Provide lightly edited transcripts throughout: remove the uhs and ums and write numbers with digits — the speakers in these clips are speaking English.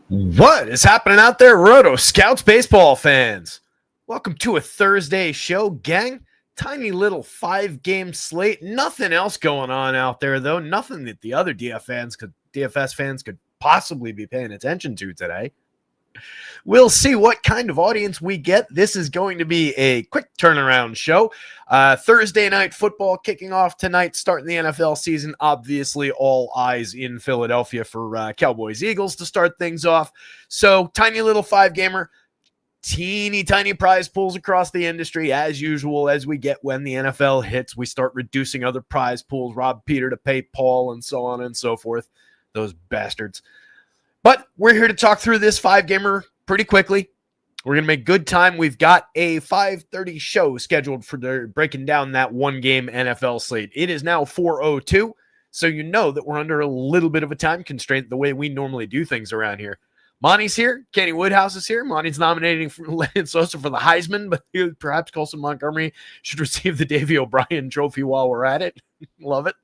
What is happening out there, rotoscouts baseball fans? Welcome to a Thursday show, gang. Tiny little 5-game slate. Nothing else going on out there, though. Nothing that the other DFS fans could possibly be paying attention to today. We'll see what kind of audience we get. This is going to be a quick turnaround show. Thursday night football kicking off tonight, starting the NFL season. Obviously, all eyes in Philadelphia for Cowboys-Eagles to start things off. So, tiny little 5-gamer. Teeny tiny prize pools across the industry as usual. As we get when the NFL hits, we start reducing other prize pools, rob Peter to pay Paul, and so on and so forth. Those bastards. But we're here to talk through this 5-gamer pretty quickly. We're going to make good time. We've got a 5:30 show scheduled for breaking down that 1-game NFL slate. It is now 4:02, so you know that we're under a little bit of a time constraint the way we normally do things around here. Monty's here. Kenny Woodhouse is here. Monty's nominating for Lennon Sosa for the Heisman, but perhaps Colson Montgomery should receive the Davey O'Brien trophy while we're at it. Love it.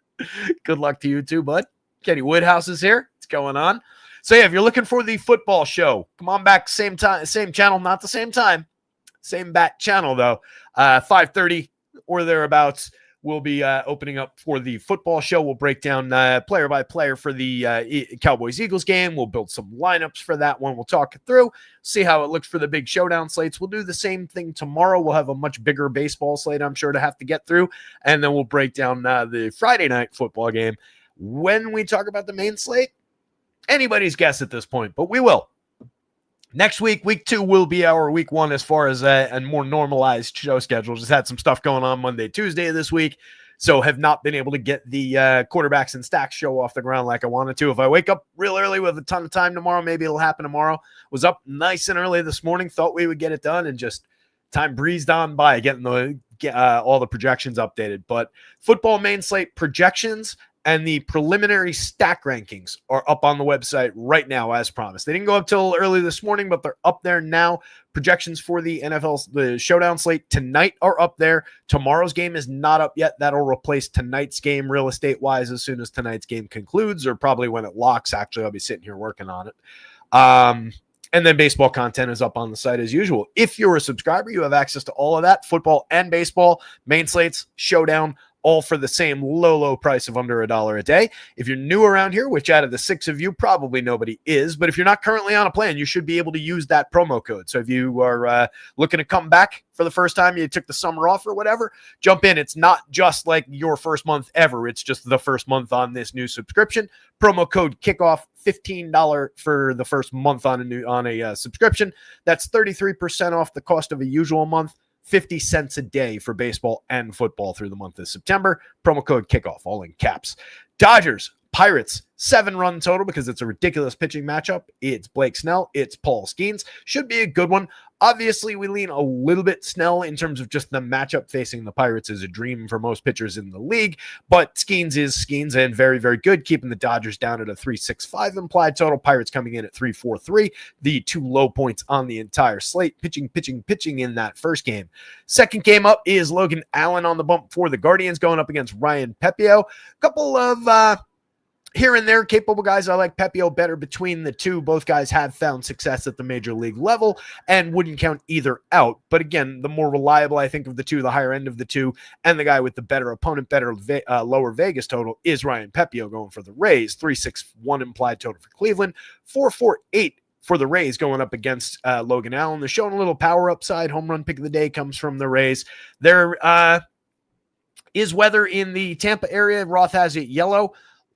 Good luck to you too, bud. Kenny Woodhouse is here. What's going on? So yeah, if you're looking for the football show, come on back, same time, same channel, not the same time, same bat channel though. 5:30 or thereabouts. We'll be opening up for the football show. We'll break down player by player for the Cowboys-Eagles game. We'll build some lineups for that one. We'll talk it through, see how it looks for the big showdown slates. We'll do the same thing tomorrow. We'll have a much bigger baseball slate, I'm sure, to have to get through. And then we'll break down the Friday night football game. When we talk about the main slate, anybody's guess at this point, but we will. Next week, week 2 will be our week 1 as far as a more normalized show schedule. Just had some stuff going on Monday, Tuesday this week, so have not been able to get the quarterbacks and stacks show off the ground like I wanted to. If I wake up real early with a ton of time tomorrow, maybe it'll happen tomorrow. Was up nice and early this morning, thought we would get it done, and just time breezed on by getting all the projections updated. But football main slate projections and the preliminary stack rankings are up on the website right now, as promised. They didn't go up till early this morning, but they're up there now. Projections for the the showdown slate tonight are up there. Tomorrow's game is not up yet. That'll replace tonight's game real estate-wise as soon as tonight's game concludes, or probably when it locks. Actually, I'll be sitting here working on it. And then baseball content is up on the site as usual. If you're a subscriber, you have access to all of that, football and baseball, main slates, showdown, all for the same low price of under $1 a day. If you're new around here, which out of the 6 of you, probably nobody is, but if you're not currently on a plan, you should be able to use that promo code. So if you are looking to come back for the first time, you took the summer off or whatever, jump in. It's not just like your first month ever. It's just the first month on this new subscription. Promo code kickoff, $15 for the first month on a subscription. That's 33% off the cost of a usual month. 50 cents a day for baseball and football through the month of September. Promo code kickoff, all in caps. Dodgers, Pirates, 7-run total because it's a ridiculous pitching matchup. It's Blake Snell. It's Paul Skeens. Should be a good one. Obviously, we lean a little bit Snell in terms of just the matchup facing the Pirates is a dream for most pitchers in the league, but Skeens is Skeens and very, very good, keeping the Dodgers down at a 3.65 implied total. Pirates coming in at 3.43, the 2 low points on the entire slate. Pitching in that first game. Second game up is Logan Allen on the bump for the Guardians going up against Ryan Pepiot. A couple of here and there, capable guys. I like Pepiot better between the two. Both guys have found success at the major league level and wouldn't count either out. But again, the more reliable, I think, of the two, the higher end of the two, and the guy with the better opponent, lower Vegas total is Ryan Pepiot going for the Rays. 3.61 implied total for Cleveland. 4.48 for the Rays going up against Logan Allen. They're showing a little power upside. Home run pick of the day comes from the Rays. There is weather in the Tampa area. Roth has it yellow.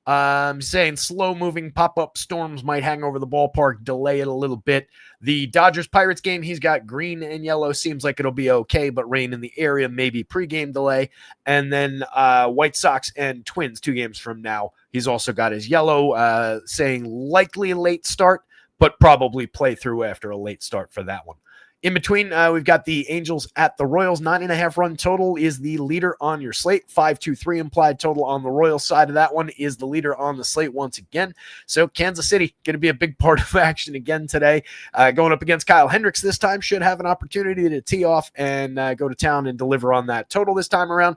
Saying slow-moving pop-up storms might hang over the ballpark, delay it a little bit. The Dodgers-Pirates game, he's got green and yellow. Seems like it'll be okay, but rain in the area, maybe pregame delay. And then White Sox and Twins 2 games from now. He's also got his yellow, saying likely late start, but probably play through after a late start for that one. In between, we've got the Angels at the Royals. 9.5 run total is the leader on your slate. 5.23 implied total on the Royals side of that one is the leader on the slate once again. So Kansas City going to be a big part of action again today. Going up against Kyle Hendricks this time, should have an opportunity to tee off and go to town and deliver on that total this time around.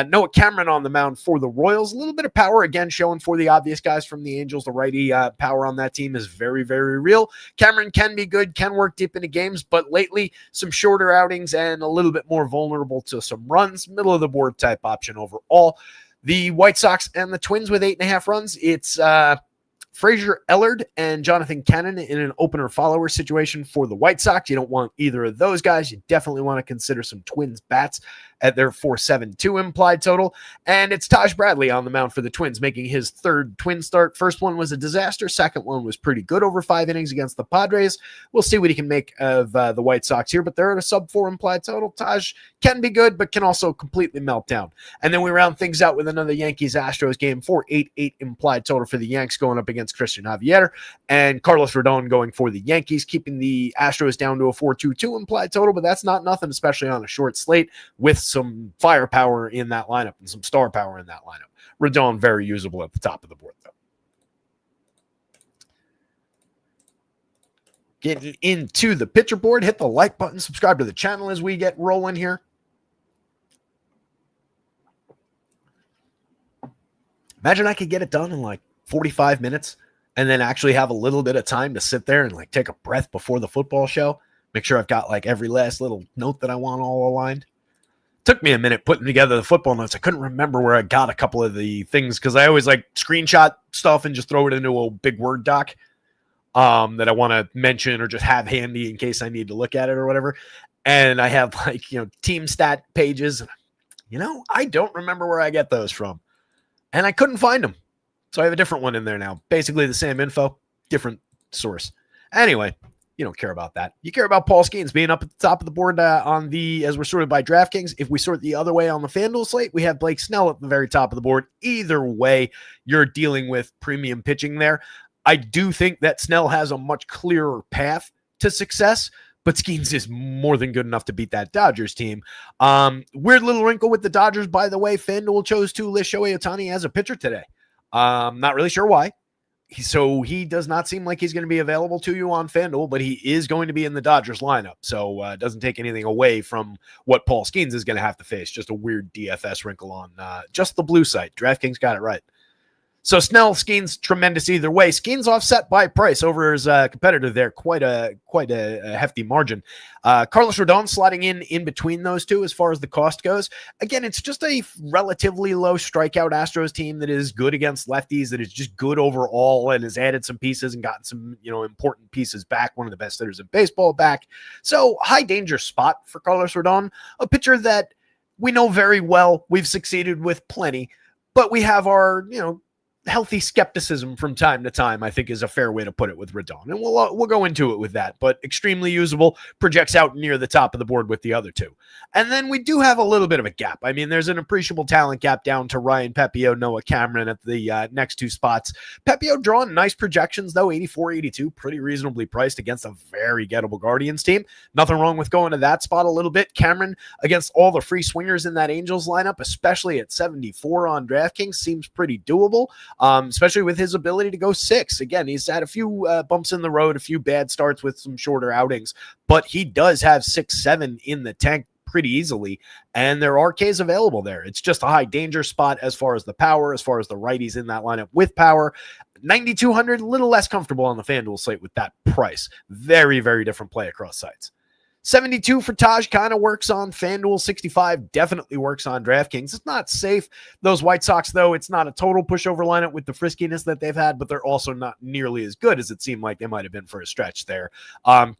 Noah Cameron on the mound for the Royals. A little bit of power again showing for the obvious guys from the Angels. The righty power on that team is very, very real. Cameron can be good, can work deep into games, but lately some shorter outings and a little bit more vulnerable to some runs. Middle of the board type option overall. The White Sox and the Twins with 8.5 runs. It's Frazier Ellard and Jonathan Cannon in an opener follower situation for the White Sox. You don't want either of those guys. You definitely want to consider some Twins bats at their 4.72 implied total. And it's Taj Bradley on the mound for the Twins, making his third Twin start. First one was a disaster. Second one was pretty good over 5 innings against the Padres. We'll see what he can make of the White Sox here, but they're at a sub-4 implied total. Taj can be good, but can also completely melt down. And then we round things out with another Yankees-Astros game, 4.88 implied total for the Yanks going up against Christian Javier, and Carlos Rodon going for the Yankees, keeping the Astros down to a 4.22 implied total, but that's not nothing, especially on a short slate with some firepower in that lineup and some star power in that lineup. Rodon very usable at the top of the board, though. Getting into the pitcher board, hit the like button, subscribe to the channel as we get rolling here. Imagine I could get it done in like 45 minutes and then actually have a little bit of time to sit there and like take a breath before the football show. Make sure I've got like every last little note that I want all aligned. Took me a minute putting together the football notes. I couldn't remember where I got a couple of the things because I always like screenshot stuff and just throw it into a big Word doc that I want to mention or just have handy in case I need to look at it or whatever. And I have like, team stat pages. I don't remember where I get those from. And I couldn't find them. So I have a different one in there now. Basically the same info, different source. Anyway, you don't care about that. You care about Paul Skeens being up at the top of the board as we're sorted by DraftKings. If we sort the other way on the FanDuel slate, we have Blake Snell at the very top of the board. Either way, you're dealing with premium pitching there. I do think that Snell has a much clearer path to success, but Skeens is more than good enough to beat that Dodgers team. Weird little wrinkle with the Dodgers, by the way. FanDuel chose to list Shohei Ohtani as a pitcher today. Not really sure why. So he does not seem like he's going to be available to you on FanDuel, but he is going to be in the Dodgers lineup. So it doesn't take anything away from what Paul Skeens is going to have to face. Just a weird DFS wrinkle on just the blue site. DraftKings got it right. So Snell, Skeens, tremendous either way. Skeens offset by price over his competitor there, quite a hefty margin. Carlos Rodon sliding in between those two as far as the cost goes. Again, it's just a relatively low strikeout Astros team that is good against lefties, that is just good overall and has added some pieces and gotten some important pieces back. One of the best hitters in baseball back. So high danger spot for Carlos Rodon, a pitcher that we know very well. We've succeeded with plenty, but we have our healthy skepticism from time to time, I think is a fair way to put it with Rodon. And we'll go into it with that, but extremely usable, projects out near the top of the board with the other two. And then we do have a little bit of a gap. I mean, there's an appreciable talent gap down to Ryan Pepio, Noah Cameron at the next two spots. Pepio drawing nice projections, though, 84, 82, pretty reasonably priced against a very gettable Guardians team. Nothing wrong with going to that spot a little bit. Cameron against all the free swingers in that Angels lineup, especially at 74 on DraftKings, seems pretty doable. Especially with his ability to go 6. Again, he's had a few bumps in the road, a few bad starts with some shorter outings, but he does have 6-7 in the tank pretty easily, and there are Ks available there. It's just a high danger spot as far as the power, as far as the righties in that lineup with power. 9,200, a little less comfortable on the FanDuel slate with that price. Very, very different play across sites. 72 for Taj kind of works on FanDuel. 65 definitely works on DraftKings. It's not safe. Those White Sox, though, it's not a total pushover lineup with the friskiness that they've had, but they're also not nearly as good as it seemed like they might have been for a stretch there.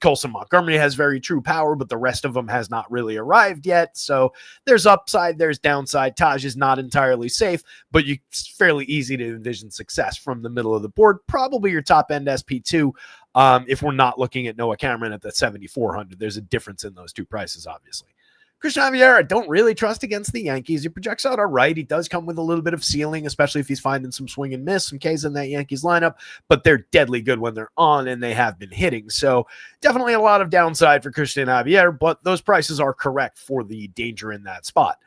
Colson Montgomery has very true power, but the rest of them has not really arrived yet. So there's upside, there's downside. Taj is not entirely safe, but it's fairly easy to envision success from the middle of the board. Probably your top end SP2. If we're not looking at Noah Cameron at the 7,400, there's a difference in those two prices, obviously. Christian Javier, I don't really trust against the Yankees. He projects out all right. He does come with a little bit of ceiling, especially if he's finding some swing and miss, some Ks in that Yankees lineup, but they're deadly good when they're on, and they have been hitting. So definitely a lot of downside for Christian Javier, but those prices are correct for the danger in that spot.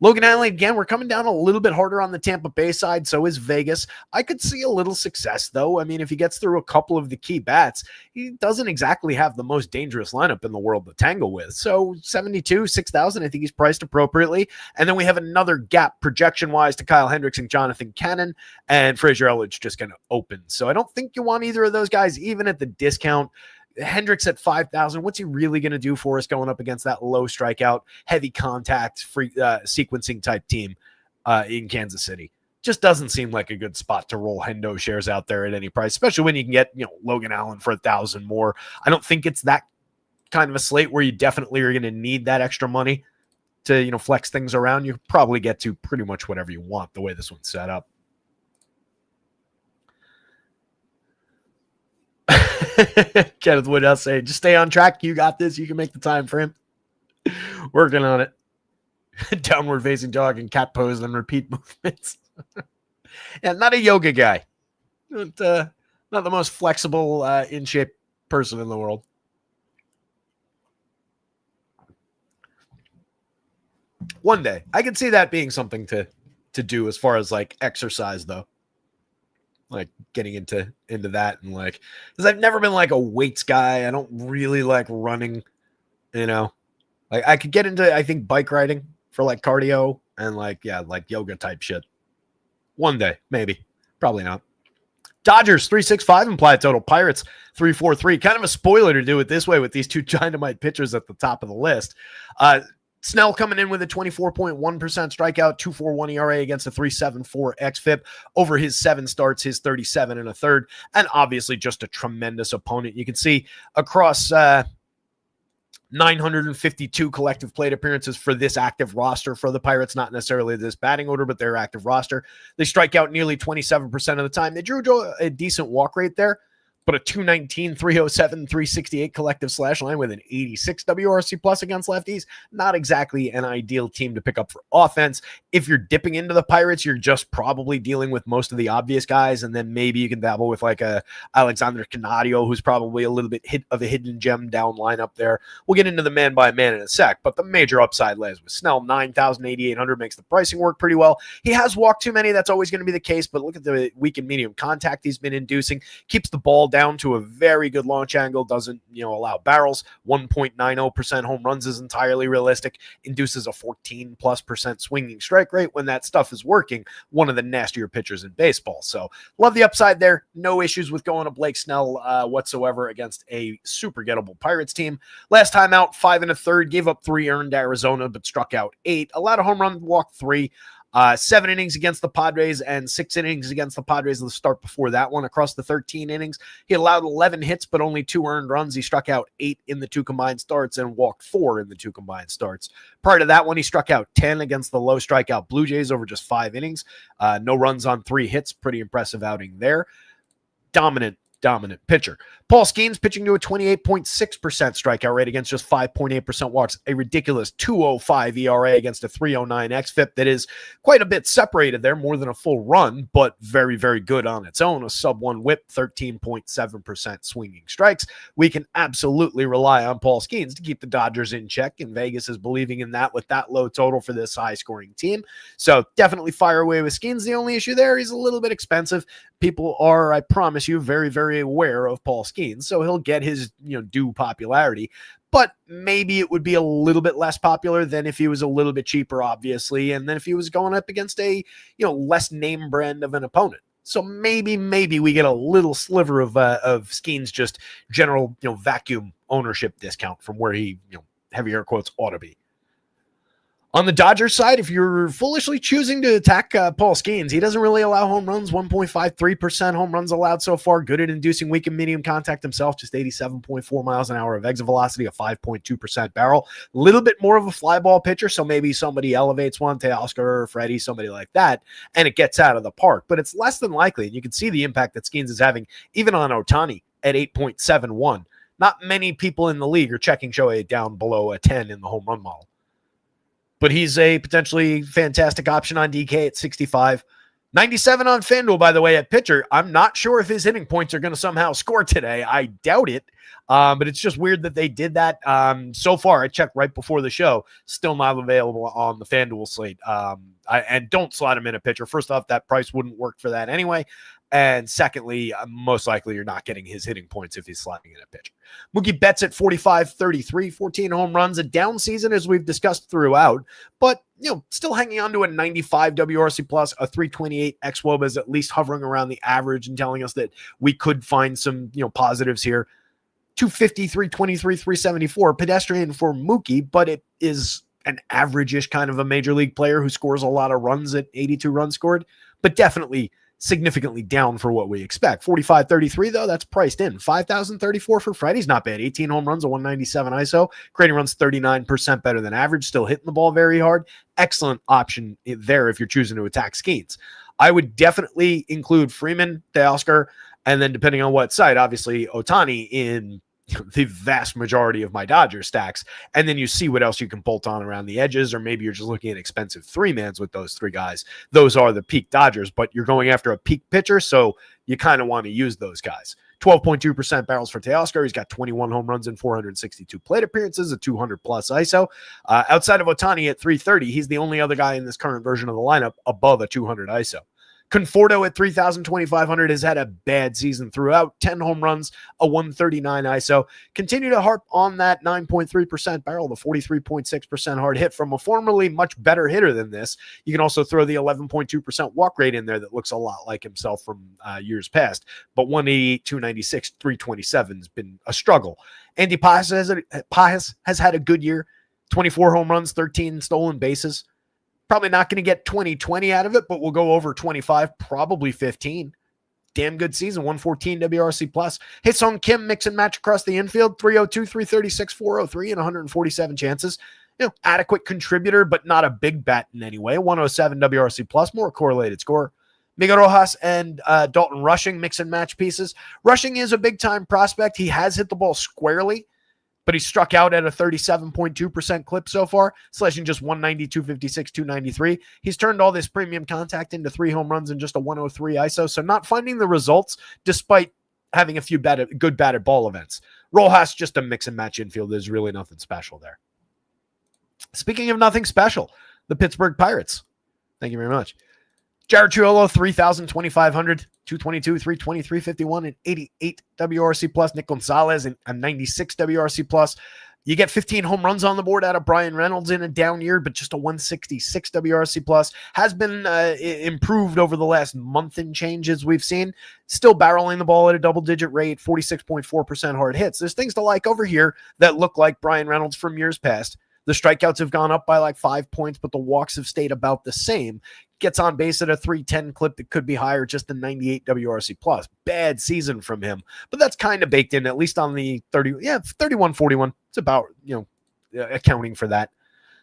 Logan Allen, again, we're coming down a little bit harder on the Tampa Bay side, so is Vegas. I could see a little success, though. I mean, if he gets through a couple of the key bats, he doesn't exactly have the most dangerous lineup in the world to tangle with. So 72, 6,000, I think he's priced appropriately. And then we have another gap projection-wise to Kyle Hendricks and Jonathan Cannon, and Frazier Elledge just going to open. So I don't think you want either of those guys, even at the discount. Hendricks at 5,000. What's he really going to do for us going up against that low strikeout, heavy contact, free sequencing type team in Kansas City? Just doesn't seem like a good spot to roll Hendo shares out there at any price, especially when you can get Logan Allen for 1,000 more. I don't think it's that kind of a slate where you definitely are going to need that extra money to flex things around. You probably get to pretty much whatever you want the way this one's set up. Kenneth Woodhouse saying, just stay on track. You got this. You can make the time frame. Working on it. Downward facing dog and cat pose and repeat movements. Yeah, not a yoga guy. Not the most flexible, in shape person in the world. One day. I could see that being something to do as far as like exercise, though. Like getting into that, and like, because I've never been like a weights guy. I don't really like running, like I could get into, I think, bike riding for like cardio and like yoga type shit. One day, maybe, probably not. Dodgers 365 implied total. Pirates 343. Kind of a spoiler to do it this way with these two dynamite pitchers at the top of the list. Snell coming in with a 24.1% strikeout, 2.41 ERA against a 3.74 xFIP. Over his 7 starts, his 37 and a third, and obviously just a tremendous opponent. You can see across 952 collective plate appearances for this active roster for the Pirates, not necessarily this batting order, but their active roster. They strike out nearly 27% of the time. They drew a decent walk rate there, but a 219, 307, 368 collective slash line with an 86 WRC plus against lefties. Not exactly an ideal team to pick up for offense. If you're dipping into the Pirates, you're just probably dealing with most of the obvious guys, and then maybe you can dabble with like a Alexander Canadio, who's probably a little bit of a hidden gem down lineup there. We'll get into the man by man in a sec, but the major upside lays with Snell. 9,000, 8,800 makes the pricing work pretty well. He has walked too many. That's always going to be the case, but look at the weak and medium contact he's been inducing. Keeps the ball down to a very good launch angle, doesn't allow barrels. 1.90% home runs is entirely realistic. Induces a 14+% swinging strike rate. When that stuff is working, one of the nastier pitchers in baseball. So love the upside there. No issues with going to Blake Snell whatsoever against a super gettable Pirates team. Last time out, 5 1/3, gave up 3 earned to Arizona, but struck out 8. Allowed a home run, walked 3. 7 innings against the Padres and 6 innings against the Padres at the start before that one. Across the 13 innings, he allowed 11 hits, but only 2 earned runs. He struck out 8 in the 2 combined starts and walked 4 in the 2 combined starts. Prior to that one, he struck out 10 against the low strikeout Blue Jays over just 5 innings. No runs on 3 hits. Pretty impressive outing there. Dominant pitcher. Paul Skeens pitching to a 28.6% strikeout rate against just 5.8% walks. A ridiculous 2.05 ERA against a 3.09 xFIP that is quite a bit separated there, more than a full run, but very, very good on its own. A sub-1 whip, 13.7% swinging strikes. We can absolutely rely on Paul Skeens to keep the Dodgers in check, and Vegas is believing in that with that low total for this high-scoring team. So definitely fire away with Skeens. The only issue there, he's a little bit expensive. People are, I promise you, very, very aware of Paul Skeens, so he'll get his due popularity, but maybe it would be a little bit less popular than if he was a little bit cheaper, obviously, and then if he was going up against a less name brand of an opponent. So maybe we get a little sliver of Skeens just general vacuum ownership discount from where he heavy air quotes ought to be. On the Dodgers side, if you're foolishly choosing to attack Paul Skeens, he doesn't really allow home runs, 1.53% home runs allowed so far. Good at inducing weak and medium contact himself, just 87.4 miles an hour of exit velocity, a 5.2% barrel. A little bit more of a fly ball pitcher, so maybe somebody elevates one, Teoscar or Freddie, somebody like that, and it gets out of the park. But it's less than likely, and you can see the impact that Skeens is having even on Ohtani at 8.71. Not many people in the league are checking Shohei down below a 10 in the home run model. but he's a potentially fantastic option on DK at 65. 97 on FanDuel, by the way, at pitcher. I'm not sure if his hitting points are going to somehow score today. I doubt it, but it's just weird that they did that. So far, I checked right before the show, still not available on the FanDuel slate. And don't slot him in a pitcher. First off, that price wouldn't work for that anyway. And secondly, most likely you're not getting his hitting points if he's slotting in a pitcher. Mookie Betts at 45-33, 14 home runs, a down season as we've discussed throughout, but still hanging on to a 95 WRC plus, a 328 xWOB is at least hovering around the average and telling us that we could find some positives here. 250, 323, 374, pedestrian for Mookie, but it is an average-ish kind of a major league player who scores a lot of runs at 82 runs scored, but definitely significantly down for what we expect. 45-33, though, that's priced in. 5,034 for Freddie's not bad. 18 home runs, a 197 ISO. Creating runs 39% better than average, still hitting the ball very hard. Excellent option there if you're choosing to attack Skeens. I would definitely include Freeman, Teoscar, and then depending on what side, obviously Ohtani in the vast majority of my Dodger stacks, and then you see what else you can bolt on around the edges, or maybe you're just looking at expensive three-mans with those three guys. Those are the peak Dodgers, but you're going after a peak pitcher, so you kind of want to use those guys. 12.2% barrels for Teoscar. He's got 21 home runs and 462 plate appearances, a 200-plus ISO. Outside of Ohtani at 330, he's the only other guy in this current version of the lineup above a 200 ISO. Conforto at 3,000, 2,500 has had a bad season throughout. 10 home runs, a 139 ISO. Continue to harp on that 9.3% barrel, the 43.6% hard hit from a formerly much better hitter than this. You can also throw the 11.2% walk rate in there that looks a lot like himself from years past. But 188, 296, 327 has been a struggle. Andy Pajas has had a good year. 24 home runs, 13 stolen bases. Probably not going to get 20 out of it, but we'll go over 25, probably 15. Damn good season, 114 WRC plus. Hye-Sung Kim, mix and match across the infield, 302, 336, 403, and 147 chances. Adequate contributor, but not a big bat in any way. 107 WRC plus, more correlated score. Miguel Rojas and Dalton Rushing, mix and match pieces. Rushing is a big-time prospect. He has hit the ball squarely, but he struck out at a 37.2% clip so far, slashing just 190, 256, 293. He's turned all this premium contact into 3 home runs and just a 103 ISO, so not finding the results despite having a few good batted ball events. Rojas, just a mix and match infield. There's really nothing special there. Speaking of nothing special, the Pittsburgh Pirates. Thank you very much. Jared Triolo, 3,000, 2,500, 222, 320, 351, and 88 WRC plus. Nick Gonzalez, and a 96 WRC plus. You get 15 home runs on the board out of Brian Reynolds in a down year, but just a 166 WRC plus. Has been improved over the last month and change as we've seen. Still barreling the ball at a double-digit rate, 46.4% hard hits. There's things to like over here that look like Brian Reynolds from years past. The strikeouts have gone up by like 5 points, but the walks have stayed about the same. Gets on base at a 310 clip that could be higher, just a 98 WRC plus. Bad season from him, but that's kind of baked in, at least on the 31-41. It's about, accounting for that.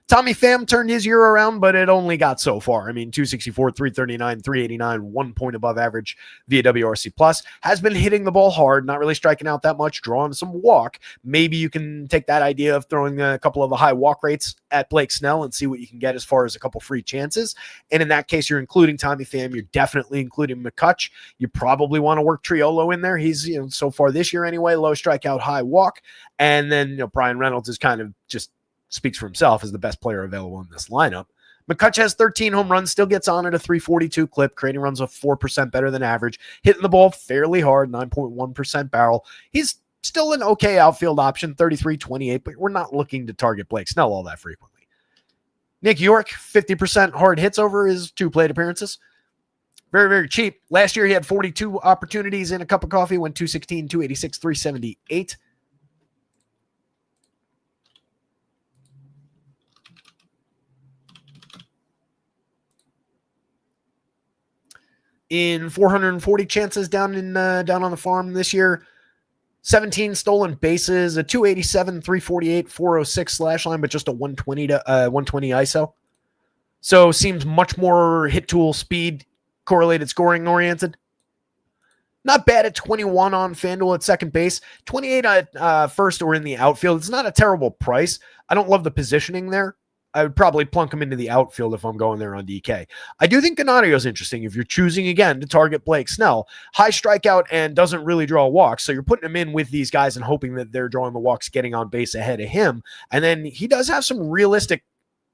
Tommy Pham turned his year around, but it only got so far. 264, 339, 389, 1 point above average via WRC plus. Has been hitting the ball hard, not really striking out that much, drawing some walk. Maybe you can take that idea of throwing a couple of the high walk rates at Blake Snell and see what you can get as far as a couple free chances. And in that case, you're including Tommy Pham. You're definitely including McCutch. You probably want to work Triolo in there. He's, so far this year anyway, low strikeout, high walk. And then, Brian Reynolds is kind of just speaks for himself as the best player available in this lineup. McCutch has 13 home runs, still gets on at a 342 clip, creating runs of 4% better than average, hitting the ball fairly hard, 9.1% barrel. He's still an okay outfield option, 33-28, but we're not looking to target Blake Snell all that frequently. Nick York, 50% hard hits over his 2 plate appearances. Very, very cheap. Last year he had 42 opportunities in a cup of coffee, went 216, 286, 378. In 440 chances down on the farm this year, 17 stolen bases, a 287, 348, 406 slash line, but just a 120 ISO. So seems much more hit tool speed, correlated scoring oriented. Not bad at 21 on FanDuel at second base, 28 at first or in the outfield. It's not a terrible price. I don't love the positioning there. I would probably plunk him into the outfield if I'm going there on DK. I do think Ganadio is interesting if you're choosing, again, to target Blake Snell. High strikeout and doesn't really draw walks, so you're putting him in with these guys and hoping that they're drawing the walks, getting on base ahead of him. And then he does have some realistic,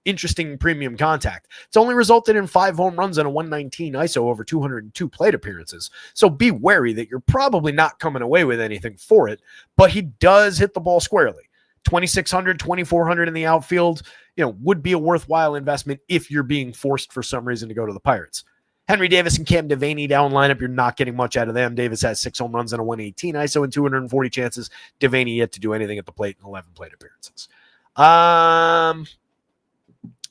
interesting premium contact. It's only resulted in 5 home runs and a 119 ISO over 202 plate appearances. So be wary that you're probably not coming away with anything for it, but he does hit the ball squarely. 2,600, 2,400 in the outfield, would be a worthwhile investment if you're being forced for some reason to go to the Pirates. Henry Davis and Cam Devaney down lineup, you're not getting much out of them. Davis has 6 home runs and a 118 ISO and 240 chances. Devaney yet to do anything at the plate in 11 plate appearances.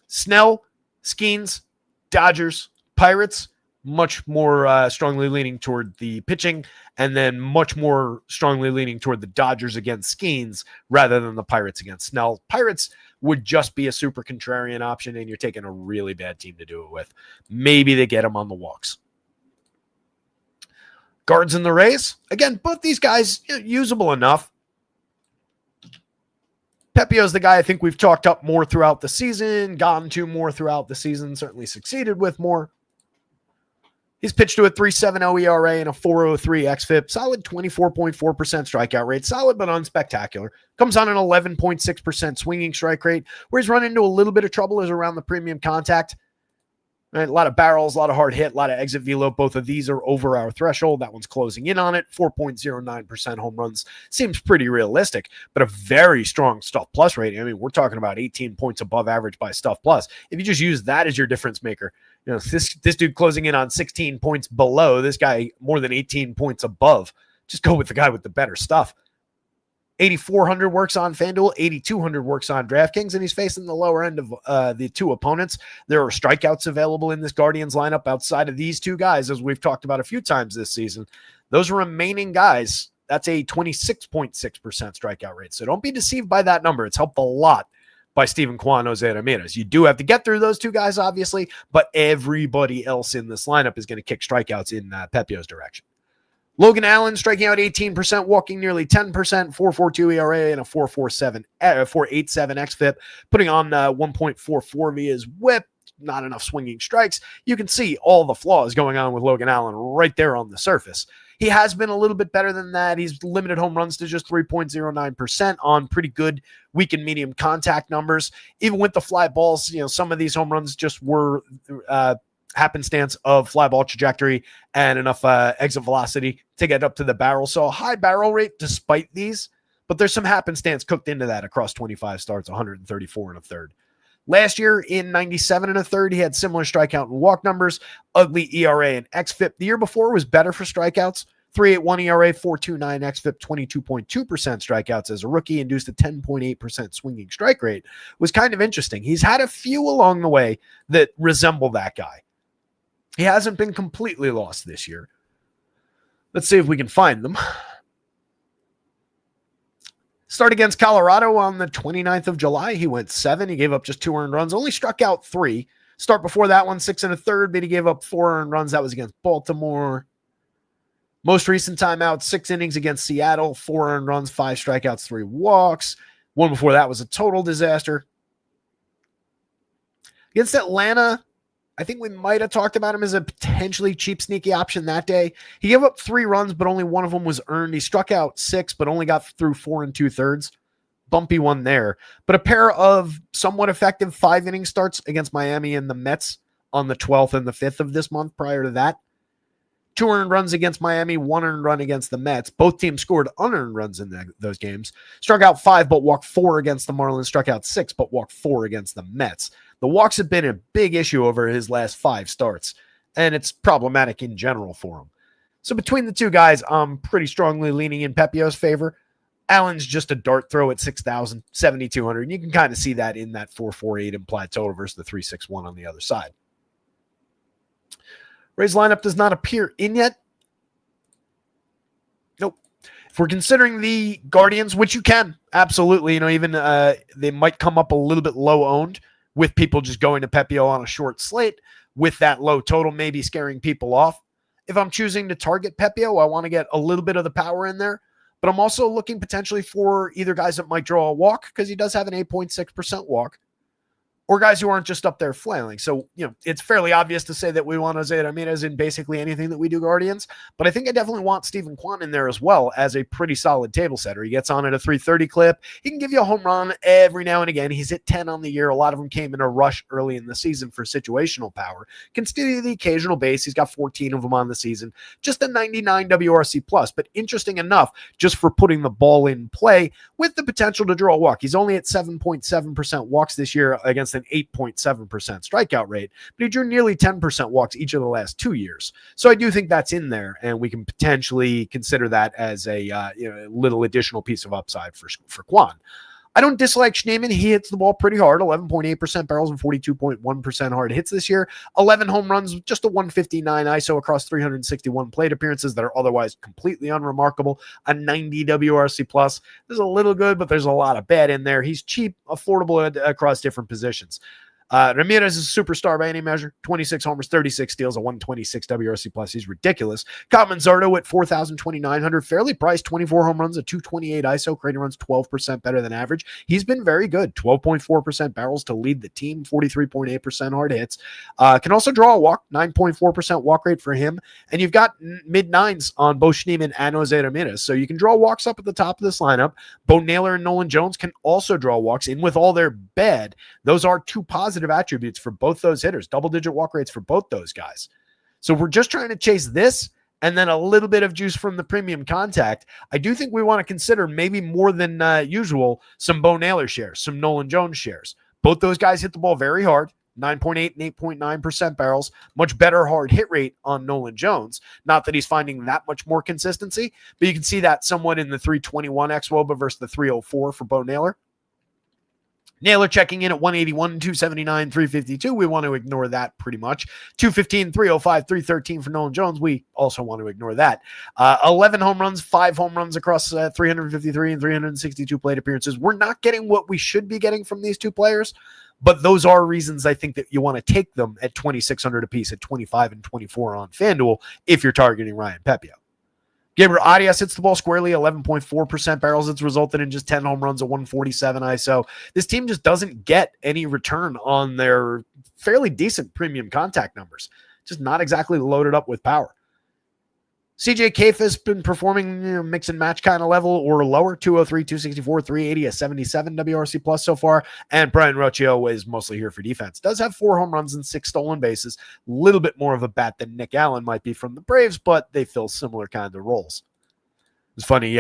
Snell, Skeens, Dodgers, Pirates, much more strongly leaning toward the pitching, and then much more strongly leaning toward the Dodgers against Skeens rather than the Pirates against Snell. Pirates would just be a super contrarian option, and you're taking a really bad team to do it with. Maybe they get them on the walks. Guards in the Rays, again, both these guys usable enough. Pepio's the guy I think we've talked up more throughout the season, gotten to more throughout the season, certainly succeeded with more. He's pitched to a 3.70 ERA and a 4.03 xFIP, solid 24.4% strikeout rate, solid but unspectacular. Comes on an 11.6% swinging strike rate. Where he's run into a little bit of trouble is around the premium contact. Right, a lot of barrels, a lot of hard hit, a lot of exit velo. Both of these are over our threshold. That one's closing in on it. 4.09% home runs seems pretty realistic, but a very strong stuff plus rating. I mean, we're talking about 18 points above average by stuff plus. If you just use that as your difference maker, this dude closing in on 16 points below, this guy more than 18 points above. Just go with the guy with the better stuff. 8,400 works on FanDuel, 8,200 works on DraftKings, and he's facing the lower end of the two opponents. There are strikeouts available in this Guardians lineup outside of these two guys, as we've talked about a few times this season. Those remaining guys, that's a 26.6% strikeout rate. So don't be deceived by that number. It's helped a lot by Steven Kwan, Jose Ramirez. You do have to get through those two guys, obviously, but everybody else in this lineup is going to kick strikeouts in Pepio's direction. Logan Allen striking out 18%, walking nearly 10%, 4.42 ERA and a 4.87 xFIP, putting on 1.44 via his whip. Not enough swinging strikes. You can see all the flaws going on with Logan Allen right there on the surface. He has been a little bit better than that. He's limited home runs to just 3.09% on pretty good weak and medium contact numbers. Even with the fly balls, some of these home runs just were happenstance of fly ball trajectory and enough exit velocity to get up to the barrel. So a high barrel rate despite these, but there's some happenstance cooked into that across 25 starts, 134 and a third. Last year in 97 and a third, he had similar strikeout and walk numbers, ugly ERA and xFIP. The year before was better for strikeouts. 3.81 ERA, 4.29 xFIP, 22.2% strikeouts as a rookie, induced a 10.8% swinging strike rate. Was kind of interesting. He's had a few along the way that resemble that guy. He hasn't been completely lost this year. Let's see if we can find them. Start against Colorado on the 29th of July. He went 7. He gave up just 2 earned runs. Only struck out 3. Start before that one, 6 and a third, but he gave up 4 earned runs. That was against Baltimore. Most recent timeout, 6 innings against Seattle, 4 earned runs, 5 strikeouts, 3 walks. One before that was a total disaster. Against Atlanta, I think we might have talked about him as a potentially cheap, sneaky option that day. He gave up 3 runs, but only one of them was earned. He struck out 6, but only got through 4 2/3. Bumpy one there. But a pair of somewhat effective 5-inning starts against Miami and the Mets on the 12th and the 5th of this month prior to that. 2 earned runs against Miami, 1 earned run against the Mets. Both teams scored unearned runs in those games. Struck out 5, but walked 4 against the Marlins. Struck out 6, but walked 4 against the Mets. The walks have been a big issue over his last 5 starts, and it's problematic in general for him. So between the two guys, I'm pretty strongly leaning in Pepio's favor. Allen's just a dart throw at 6,000, 7,200. And you can kind of see that in that 4.48 implied total versus the 3.61 on the other side. Rays lineup does not appear in yet. Nope. If we're considering the Guardians, which you can, absolutely, even they might come up a little bit low owned with people just going to Pepio on a short slate with that low total, maybe scaring people off. If I'm choosing to target Pepio, I want to get a little bit of the power in there, but I'm also looking potentially for either guys that might draw a walk because he does have an 8.6% walk, or guys who aren't just up there flailing. So, it's fairly obvious to say that we want Jose Ramirez in basically anything that we do Guardians, but I think I definitely want Steven Kwan in there as well as a pretty solid table setter. He gets on at a 330 clip. He can give you a home run every now and again. He's hit 10 on the year. A lot of them came in a rush early in the season for situational power. Can steal the occasional base. He's got 14 of them on the season. Just a 99 WRC plus, but interesting enough, just for putting the ball in play with the potential to draw a walk. He's only at 7.7% walks this year against an 8.7% strikeout rate, but he drew nearly 10% walks each of the last 2 years. So I do think that's in there, and we can potentially consider that as a little additional piece of upside for Kwan. I don't dislike Schneemann. He hits the ball pretty hard, 11.8% barrels and 42.1% hard hits this year. 11 home runs, just a 159 ISO across 361 plate appearances that are otherwise completely unremarkable. A 90 WRC plus. There's a little good, but there's a lot of bad in there. He's cheap, affordable across different positions. Ramirez is a superstar by any measure. 26 homers, 36 steals, a 126 WRC plus. He's ridiculous. Cotman Zardo at 4,200, fairly priced. 24 home runs, a 228 ISO. Creating runs 12% better than average. He's been very good. 12.4% barrels to lead the team. 43.8% hard hits. Can also draw a walk. 9.4% walk rate for him. And you've got mid nines on both Schneemann and Jose Ramirez. So you can draw walks up at the top of this lineup. Bo Naylor and Nolan Jones can also draw walks. In with all their bad, those are two positive attributes for both those hitters, double-digit walk rates for both those guys. So we're just trying to chase this and then a little bit of juice from the premium contact. I do think we want to consider maybe more than usual some Bo Naylor shares, some Nolan Jones shares. Both those guys hit the ball very hard, 9.8 and 8.9% barrels, much better hard hit rate on Nolan Jones. Not that he's finding that much more consistency, but you can see that somewhat in the 321 xWOBA versus the 304 for Bo Naylor. Naylor checking in at 181, 279, 352. We want to ignore that pretty much. 215, 305, 313 for Nolan Jones. We also want to ignore that. 11 home runs, 5 home runs across 353 and 362 plate appearances. We're not getting what we should be getting from these two players, but those are reasons I think that you want to take them at 2,600 apiece at 25 and 24 on FanDuel if you're targeting Ryan Pepiot. Gabriel Arias hits the ball squarely, 11.4% barrels. It's resulted in just 10 home runs, a 147 ISO. This team just doesn't get any return on their fairly decent premium contact numbers. Just not exactly loaded up with power. CJ Caifa has been performing mix and match kind of level or lower, 203, 264, 380, a 77 WRC plus so far. And Brian Rocchio is mostly here for defense. Does have 4 home runs and 6 stolen bases. A little bit more of a bat than Nick Allen might be from the Braves, but they fill similar kinds of roles. It's funny.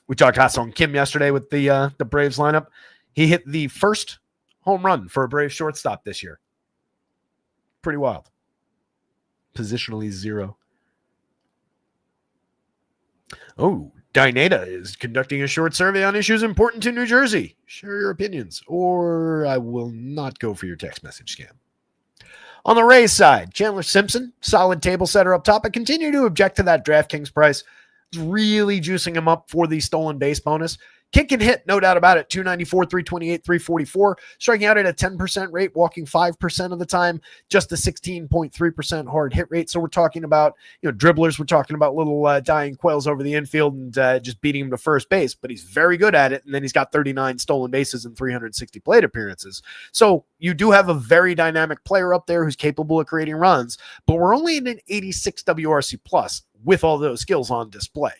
We talked Ha-Seong Kim yesterday with the Braves lineup. He hit the first home run for a Braves shortstop this year. Pretty wild. Positionally 0. Oh, Dynata is conducting a short survey on issues important to New Jersey. Share your opinions, or I will not go for your text message scam. On the Rays side, Chandler Simpson, solid table setter up top. I continue to object to that DraftKings price. It's really juicing him up for the stolen base bonus. Kick and hit, no doubt about it. 294, 328, 344. Striking out at a 10% rate, walking 5% of the time. Just a 16.3% hard hit rate. So we're talking about, dribblers. We're talking about little dying quails over the infield and just beating him to first base. But he's very good at it. And then he's got 39 stolen bases and 360 plate appearances. So you do have a very dynamic player up there who's capable of creating runs. But we're only in an 86 WRC plus with all those skills on display.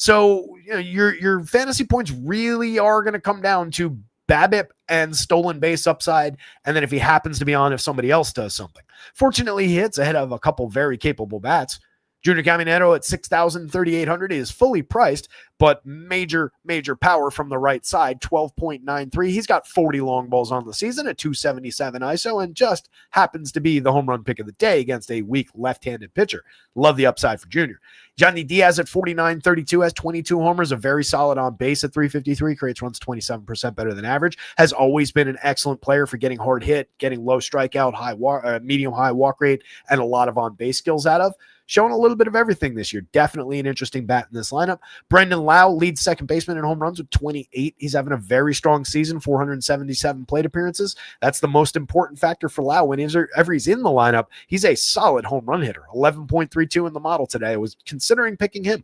So your fantasy points really are going to come down to BABIP and stolen base upside, and then if he happens to be on, if somebody else does something. Fortunately, he hits ahead of a couple very capable bats. Junior Caminero at 6,000, 3,800 is fully priced, but major power from the right side, 12.93. He's got 40 long balls on the season at 277 ISO and just happens to be the home run pick of the day against a weak left-handed pitcher. Love the upside for Junior. Johnny Diaz at 49.32 has 22 homers, a very solid on base at 353, creates runs 27% better than average, has always been an excellent player for getting hard hit, getting low strikeout, medium high walk rate, and a lot of on base skills out of. Showing a little bit of everything this year. Definitely an interesting bat in this lineup. Brendan Lau leads second baseman in home runs with 28. He's having a very strong season, 477 plate appearances. That's the most important factor for Lau. Whenever he's in the lineup, he's a solid home run hitter. 11.32 in the model today. I was considering picking him.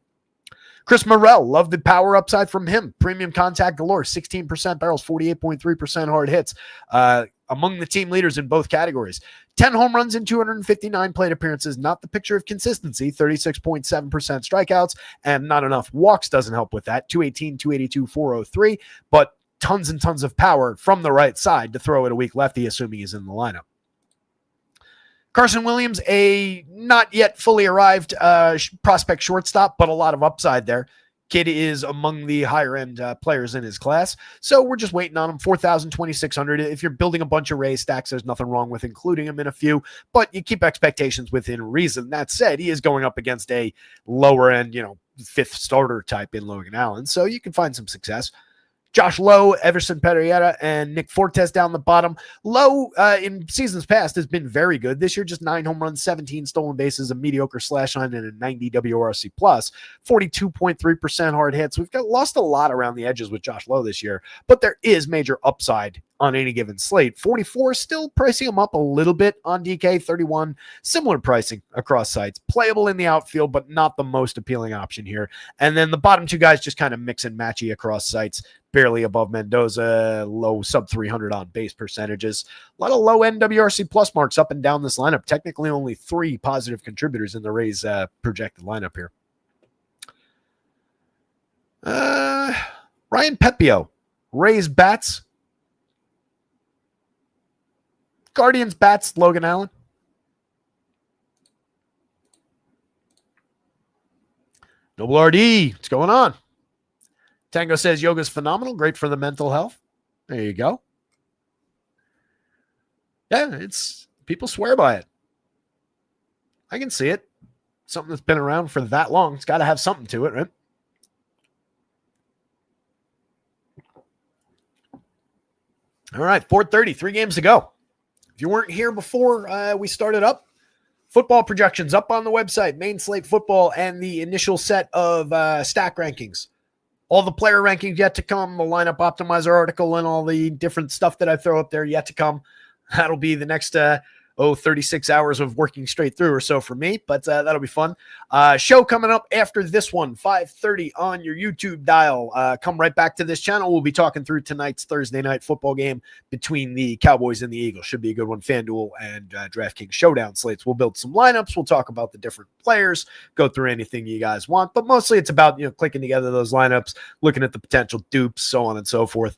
Chris Morel, love the power upside from him. Premium contact galore, 16% barrels, 48.3% hard hits. among the team leaders in both categories. 10 home runs in 259 plate appearances, not the picture of consistency. 36.7% strikeouts, and not enough walks doesn't help with that. 218, 282, 403, but tons and tons of power from the right side to throw at a weak lefty, assuming he's in the lineup. Carson Williams, a not yet fully arrived prospect shortstop, but a lot of upside there. Kid is among the higher end players in his class. So we're just waiting on him. 4,000, 2,600. If you're building a bunch of Ray stacks, there's nothing wrong with including him in a few, but you keep expectations within reason. That said, he is going up against a lower end, fifth starter type in Logan Allen. So you can find some success. Josh Lowe, Everson Pereira, and Nick Fortes down the bottom. Lowe, in seasons past, has been very good. This year, just 9 home runs, 17 stolen bases, a mediocre slash line, and a 90 WRC+. 42.3% hard hits. We've lost a lot around the edges with Josh Lowe this year, but there is major upside on any given slate. 44, still pricing him up a little bit on DK. 31, similar pricing across sites. Playable in the outfield, but not the most appealing option here. And then the bottom two guys just kind of mix and matchy across sites. Barely above Mendoza, low sub 300 on base percentages. A lot of low end WRC plus marks up and down this lineup. Technically only 3 positive contributors in the Rays projected lineup here. Ryan Pepio, Rays bats. Guardians bats, Logan Allen. Noble RD, what's going on? Tango says yoga's phenomenal, great for the mental health. There you go. Yeah, it's people swear by it. I can see it. Something that's been around for that long. It's got to have something to it, right? All right, 4:30, 3 games to go. If you weren't here before we started up, football projections up on the website, main slate football, and the initial set of stack rankings. All the player rankings yet to come, the lineup optimizer article and all the different stuff that I throw up there yet to come. That'll be the next 36 hours of working straight through or so for me, but that'll be fun. Show coming up after this one, 5:30 on your YouTube dial. Come right back to this channel. We'll be talking through tonight's Thursday night football game between the Cowboys and the Eagles. Should be a good one. FanDuel and DraftKings showdown slates. We'll build some lineups. We'll talk about the different players, go through anything you guys want, but mostly it's about clicking together those lineups, looking at the potential dupes, so on and so forth.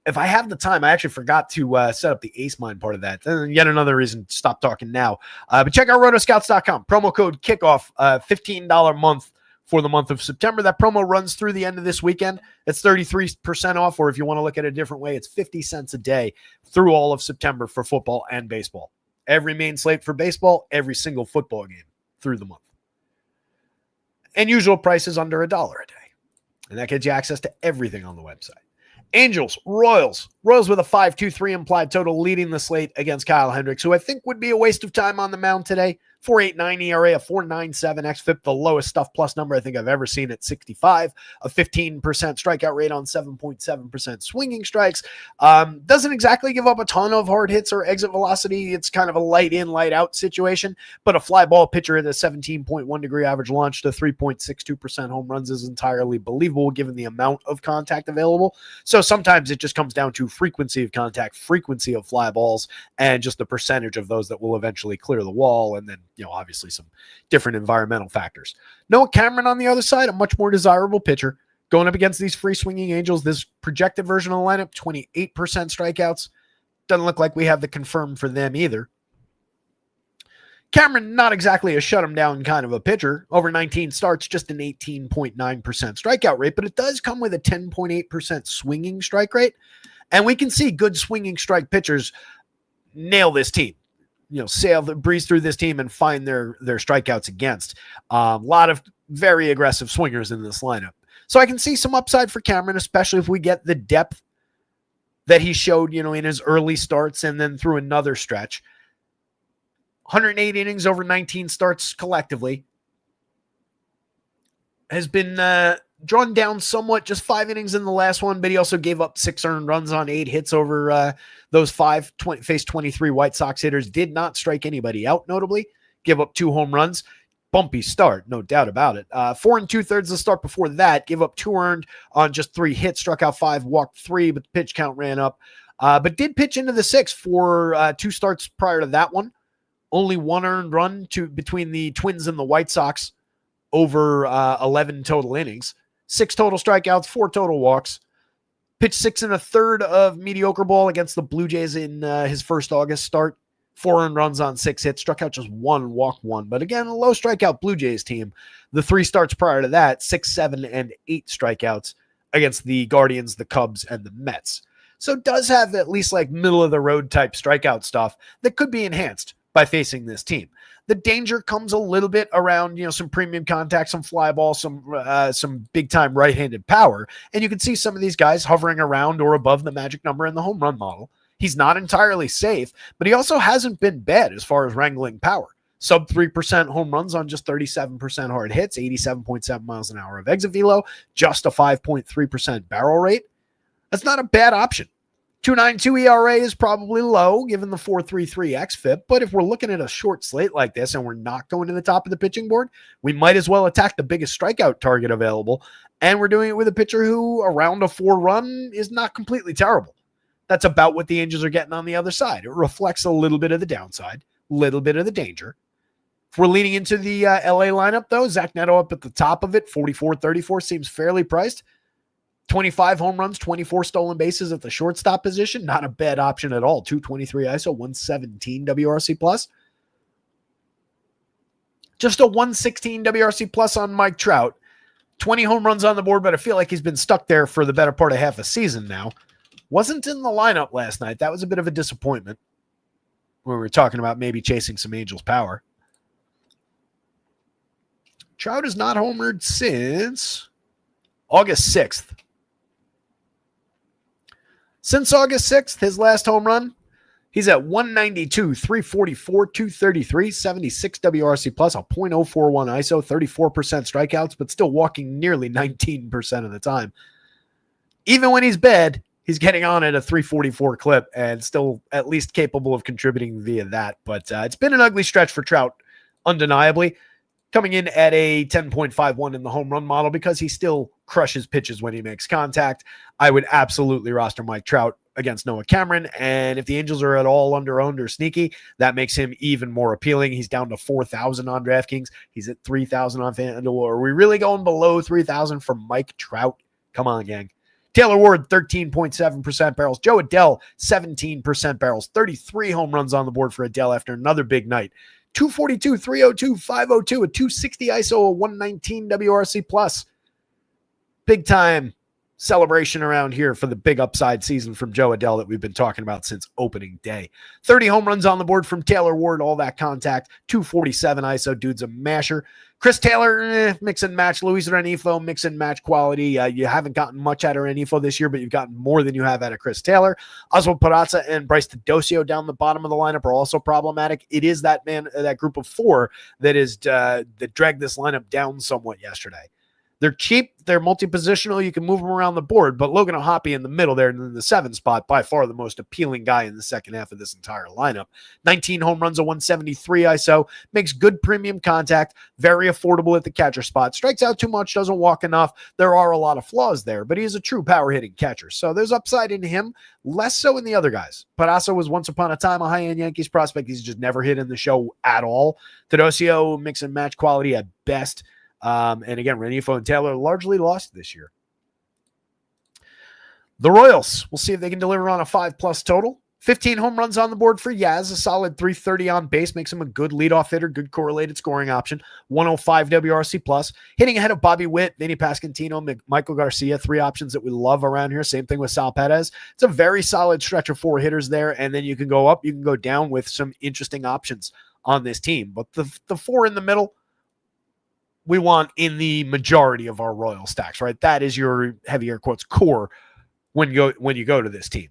If I have the time, I actually forgot to set up the Ace Mine part of that. And yet another reason to stop talking now. But check out rotoscouts.com. Promo code KICKOFF, $15 month for the month of September. That promo runs through the end of this weekend. It's 33% off, or if you want to look at it a different way, it's 50 cents a day through all of September for football and baseball. Every main slate for baseball, every single football game through the month. And usual price is under $1 a day. And that gets you access to everything on the website. Angels, Royals. Royals with a 5.23 implied total leading the slate against Kyle Hendricks, who I think would be a waste of time on the mound today. 4.89 ERA, a 4.97 xFIP, the lowest stuff plus number I think I've ever seen at 65. A 15% strikeout rate on 7.7% swinging strikes. Doesn't exactly give up a ton of hard hits or exit velocity. It's kind of a light in, light out situation, but a fly ball pitcher at a 17.1 degree average launch to 3.62% home runs is entirely believable given the amount of contact available. So sometimes it just comes down to frequency of contact, frequency of fly balls, and just the percentage of those that will eventually clear the wall, and then obviously some different environmental factors. Noah Cameron on the other side, a much more desirable pitcher. Going up against these free swinging Angels, this projected version of the lineup, 28% strikeouts. Doesn't look like we have the confirmed for them either. Cameron, not exactly a shut him down kind of a pitcher. Over 19 starts, just an 18.9% strikeout rate, but it does come with a 10.8% swinging strike rate. And we can see good swinging strike pitchers nail this team. Breeze through this team and find their strikeouts against. A lot of very aggressive swingers in this lineup. So I can see some upside for Cameron, especially if we get the depth that he showed, in his early starts and then through another stretch. 108 innings over 19 starts collectively. Has been drawn down somewhat, just 5 innings in the last one, but he also gave up 6 earned runs on 8 hits over those 5, faced 23 White Sox hitters, did not strike anybody out, notably, give up 2 home runs. Bumpy start, no doubt about it. 4 2/3 the start before that, give up 2 earned on just 3 hits, struck out 5, walked 3, but the pitch count ran up. but did pitch into the 6th for 2 starts prior to that one. Only 1 earned run between the Twins and the White Sox over 11 total innings. 6 total strikeouts, 4 total walks. Pitched 6 1/3 of mediocre ball against the Blue Jays in his first August start. 4 earned runs on 6 hits, struck out just 1, walked 1. But again, a low strikeout Blue Jays team. The 3 starts prior to that, 6, 7, and 8 strikeouts against the Guardians, the Cubs, and the Mets. So does have at least like middle of the road type strikeout stuff that could be enhanced by facing this team. The danger comes a little bit around, some premium contact, some fly ball, some big time right-handed power. And you can see some of these guys hovering around or above the magic number in the home run model. He's not entirely safe, but he also hasn't been bad as far as wrangling power. Sub 3% home runs on just 37% hard hits, 87.7 miles an hour of exit velo, just a 5.3% barrel rate. That's not a bad option. 2.92 ERA is probably low given the 4.33 xFIP, but if we're looking at a short slate like this and we're not going to the top of the pitching board, we might as well attack the biggest strikeout target available, and we're doing it with a pitcher who around a 4 run is not completely terrible. That's about what the Angels are getting on the other side. It reflects a little bit of the downside, a little bit of the danger. If we're leaning into the LA lineup, though, Zach Neto up at the top of it, 44-34 seems fairly priced. 25 home runs, 24 stolen bases at the shortstop position. Not a bad option at all. 223 ISO, 117 WRC plus. Just a 116 WRC plus on Mike Trout. 20 home runs on the board, but I feel like he's been stuck there for the better part of half a season now. Wasn't in the lineup last night. That was a bit of a disappointment when we were talking about maybe chasing some Angels power. Trout has not homered since August 6th. Since August 6th, his last home run, he's at 192, 344, 233, 76 WRC plus, a .041 ISO, 34% strikeouts, but still walking nearly 19% of the time. Even when he's bad, he's getting on at a 344 clip and still at least capable of contributing via that. But it's been an ugly stretch for Trout, undeniably. Coming in at a 10.51 in the home run model because he still crushes pitches when he makes contact. I would absolutely roster Mike Trout against Noah Cameron. And if the Angels are at all under-owned or sneaky, that makes him even more appealing. He's down to 4,000 on DraftKings. He's at 3,000 on FanDuel. Are we really going below 3,000 for Mike Trout? Come on, gang. Taylor Ward, 13.7% barrels. Joe Adell, 17% barrels. 33 home runs on the board for Adell after another big night. 242, 302, 502, a 260 ISO, a 119 WRC plus. Big time celebration around here for the big upside season from Joe Adell that we've been talking about since opening day. 30 home runs on the board from Taylor Ward, all that contact. 247 ISO, dude's a masher. Chris Taylor, mix and match. Luis Renifo, mix and match quality. You haven't gotten much out of Renifo this year, but you've gotten more than you have out of Chris Taylor. Oswald Peraza and Bryce Tedosio down the bottom of the lineup are also problematic. It is that group of 4 that dragged this lineup down somewhat yesterday. They're cheap. They're multi-positional. You can move them around the board, but Logan O'Hoppe in the middle there in the 7 spot, by far the most appealing guy in the second half of this entire lineup. 19 home runs, a 173 ISO, makes good premium contact, very affordable at the catcher spot, strikes out too much, doesn't walk enough. There are a lot of flaws there, but he is a true power-hitting catcher, so there's upside in him, less so in the other guys. Peraza was once upon a time a high-end Yankees prospect. He's just never hit in the show at all. Tedosio, mix and match quality at best. And again, Renifo and Taylor largely lost this year. The Royals, we'll see if they can deliver on a 5+ total. 15 home runs on the board for Yaz, a solid 330 on base, makes him a good leadoff hitter, good correlated scoring option. 105 WRC plus, hitting ahead of Bobby Witt, Vinny Pasquantino, Michael Garcia, 3 options that we love around here. Same thing with Sal Perez. It's a very solid stretch of 4 hitters there, and then you can go up, you can go down with some interesting options on this team. But the 4 in the middle, we want in the majority of our Royal stacks, right? That is your heavy air quotes core when you go to this team.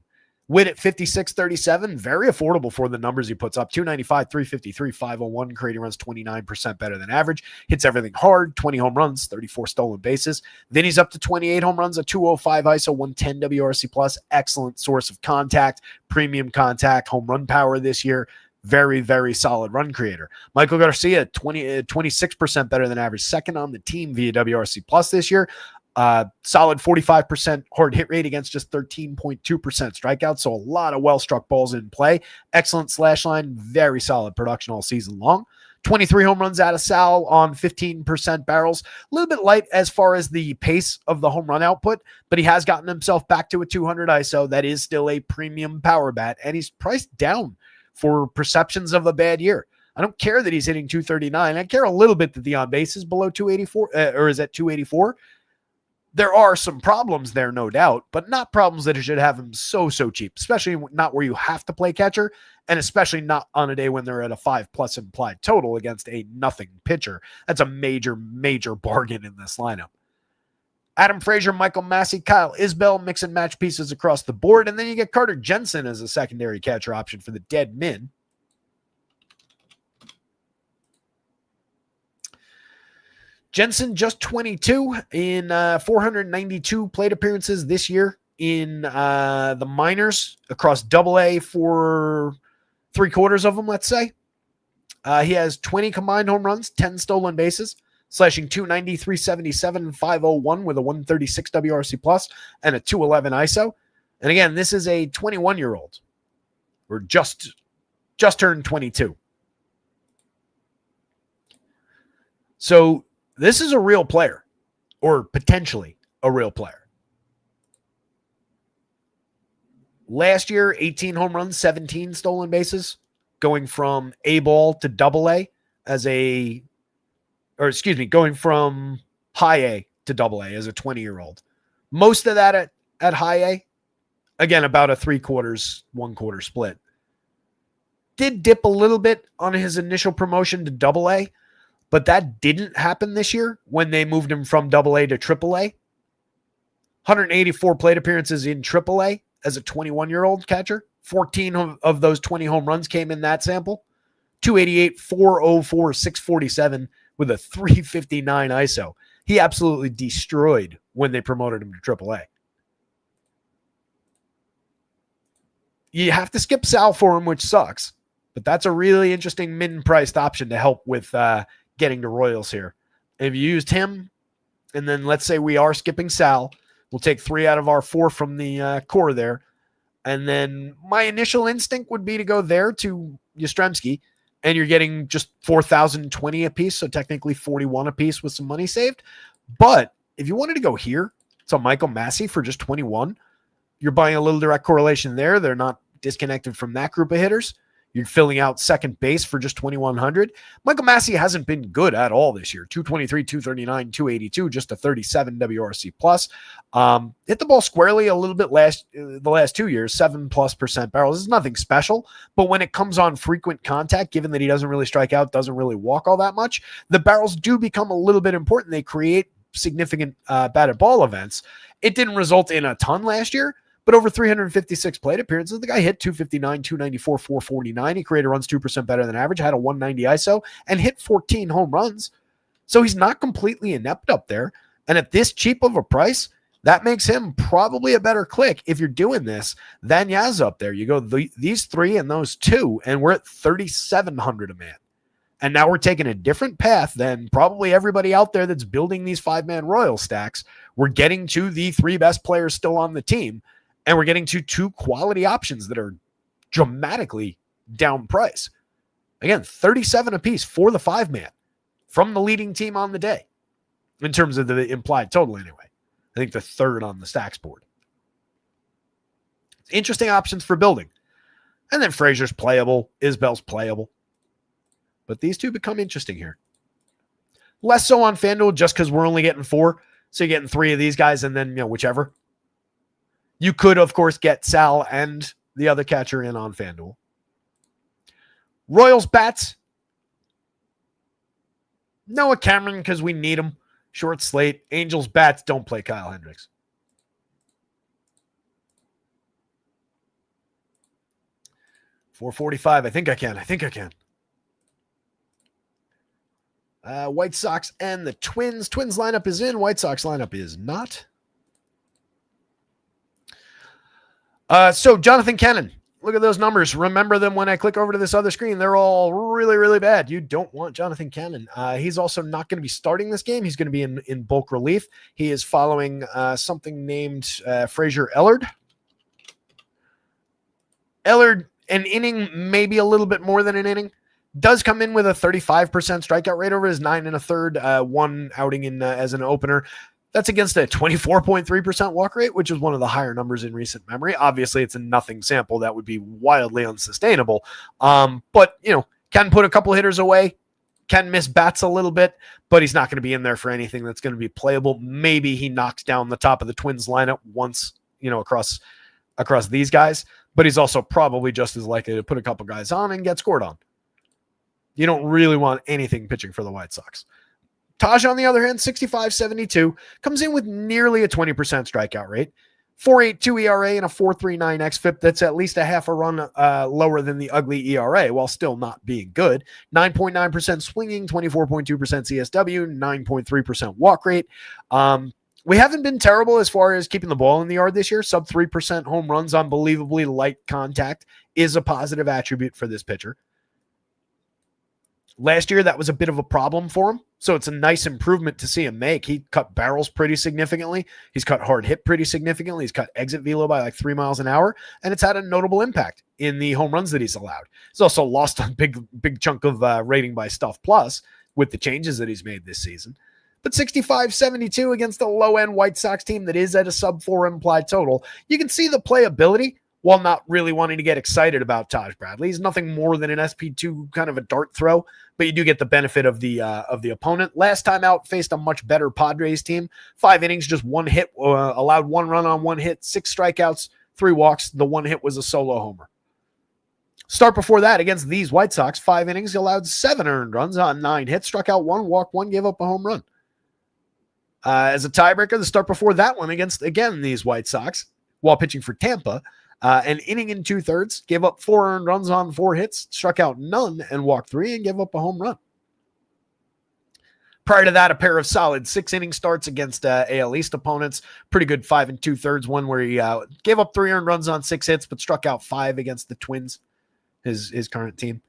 Witt at 56.37, very affordable for the numbers he puts up. 295, 353, 501. Creating runs 29% better than average. Hits everything hard. 20 home runs, 34 stolen bases. Then he's up to 28 home runs, a 205 ISO, 110 WRC plus. Excellent source of contact, premium contact, home run power this year. Very, very solid run creator. Michael Garcia, 26% better than average, second on the team via WRC plus this year. Solid 45% hard hit rate against just 13.2% strikeouts. So a lot of well-struck balls in play. Excellent slash line. Very solid production all season long. 23 home runs out of Sal on 15% barrels. A little bit light as far as the pace of the home run output, but he has gotten himself back to a 200 ISO. That is still a premium power bat, and he's priced down for perceptions of a bad year. I don't care that he's hitting 239. I care a little bit that the on base is below 284, or is at 284. There are some problems there, no doubt, but not problems that should have him so cheap, especially not where you have to play catcher, and especially not on a day when they're at a 5+ implied total against a nothing pitcher. That's a major bargain in this lineup. Adam Frazier, Michael Massey, Kyle Isbell, mix and match pieces across the board, and then you get Carter Jensen as a secondary catcher option for the dead min. Jensen just 22 in 492 plate appearances this year in the minors across AA for 3/4 of them, let's say. He has 20 combined home runs, 10 stolen bases, slashing 290, 377, 501 with a 136 WRC plus and a 211 ISO. And again, this is a 21-year-old or just turned 22. So this is a real player, or potentially a real player. Last year, 18 home runs, 17 stolen bases, going from A ball to AA going from high A to AA as a 20-year-old. Most of that at high A. Again, about a 3/4, 1/4 split. Did dip a little bit on his initial promotion to AA, but that didn't happen this year when they moved him from AA to AAA. 184 plate appearances in AAA as a 21-year-old catcher. 14 of those 20 home runs came in that sample. 288, 404, 647 with a 359 ISO. He absolutely destroyed when they promoted him to AAA. You have to skip Sal for him, which sucks, but that's a really interesting min-priced option to help with getting to Royals here. And if you used him, and then let's say we are skipping Sal, we'll take 3 out of our 4 from the core there. And then my initial instinct would be to go there to Yastrzemski, and you're getting just 4,020 a piece, so technically 41 a piece with some money saved. But if you wanted to go here, so Michael Massey for just 21, you're buying a little direct correlation there. They're not disconnected from that group of hitters. You're filling out second base for just 2,100. Michael Massey hasn't been good at all this year. 223, 239, 282, just a 37 WRC plus. Hit the ball squarely a little bit the last 2 years, 7+% barrels. This is nothing special, but when it comes on frequent contact, given that he doesn't really strike out, doesn't really walk all that much, the barrels do become a little bit important. They create significant batted ball events. It didn't result in a ton last year, but over 356 plate appearances, the guy hit 259, 294, 449. He created runs 2% better than average, had a 190 ISO, and hit 14 home runs. So he's not completely inept up there. And at this cheap of a price, that makes him probably a better click if you're doing this than Yaz up there. You go these 3 and those 2, and we're at 3,700 a man. And now we're taking a different path than probably everybody out there that's building these 5-man Royal stacks. We're getting to the 3 best players still on the team. And we're getting to 2 quality options that are dramatically down price. Again, 37 apiece for the 5-man from the leading team on the day in terms of the implied total anyway. I think the 3rd on the stacks board. Interesting options for building. And then Frazier's playable. Isbell's playable. But these 2 become interesting here. Less so on FanDuel just because we're only getting 4. So you're getting 3 of these guys and then, whichever. You could, of course, get Sal and the other catcher in on FanDuel. Royals bats. Noah Cameron because we need him. Short slate. Angels bats. Don't play Kyle Hendricks. $445. I think I can. White Sox and the Twins. Twins lineup is in. White Sox lineup is not. So Jonathan Cannon, Look at those numbers. Remember them when I click over to this other screen. They're all really, really bad. You don't want Jonathan Cannon. He's also not going to be starting this game. He's going to be in bulk relief. He is following something named Frazier Ellard. Ellard, an inning, maybe a little bit more than an inning, does come in with a 35% strikeout rate over his 9 1/3, one outing in as an opener. That's against a 24.3% walk rate, which is one of the higher numbers in recent memory. Obviously, it's a nothing sample. That would be wildly unsustainable. But, can put a couple hitters away, can miss bats a little bit, but he's not going to be in there for anything that's going to be playable. Maybe he knocks down the top of the Twins lineup once, across these guys, but he's also probably just as likely to put a couple guys on and get scored on. You don't really want anything pitching for the White Sox. Taj, on the other hand, 65-72, comes in with nearly a 20% strikeout rate, 4.82 ERA and a 4.39 xFIP. That's at least a half a run lower than the ugly ERA, while still not being good. 9.9% swinging, 24.2% CSW, 9.3% walk rate. We haven't been terrible as far as keeping the ball in the yard this year. Sub 3% home runs, unbelievably light contact is a positive attribute for this pitcher. Last year, that was a bit of a problem for him, so it's a nice improvement to see him make. He cut barrels pretty significantly. He's cut hard hit pretty significantly. He's cut exit velo by like 3 miles an hour, and it's had a notable impact in the home runs that he's allowed. He's also lost a big chunk of rating by Stuff Plus with the changes that he's made this season. But 65-72 against a low-end White Sox team that is at a sub-4 implied total, you can see the playability while not really wanting to get excited about Taj Bradley. He's nothing more than an SP2, kind of a dart throw, but you do get the benefit of the opponent. Last time out, faced a much better Padres team. 5 innings, just 1 hit, allowed 1 run on 1 hit, 6 strikeouts, 3 walks. The 1 hit was a solo homer. Start before that against these White Sox, 5 innings, he allowed 7 earned runs on 9 hits, struck out 1, walked 1, gave up a home run. As a tiebreaker, the start before that one against, again, these White Sox, while pitching for Tampa, an inning and 2/3, gave up 4 earned runs on 4 hits, struck out none, and walked 3, and gave up a home run. Prior to that, a pair of solid 6-inning starts against AL East opponents. Pretty good 5 2/3, one where he gave up 3 earned runs on 6 hits, but struck out 5 against the Twins, his current team.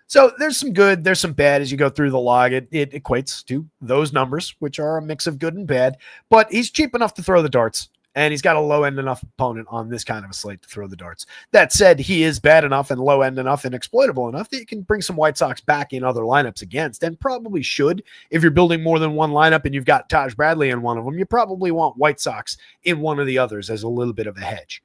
So there's some good, there's some bad as you go through the log. It equates to those numbers, which are a mix of good and bad. But he's cheap enough to throw the darts, and he's got a low-end enough opponent on this kind of a slate to throw the darts. That said, he is bad enough and low-end enough and exploitable enough that you can bring some White Sox back in other lineups against, and probably should. If you're building more than one lineup and you've got Taj Bradley in one of them, you probably want White Sox in one of the others as a little bit of a hedge.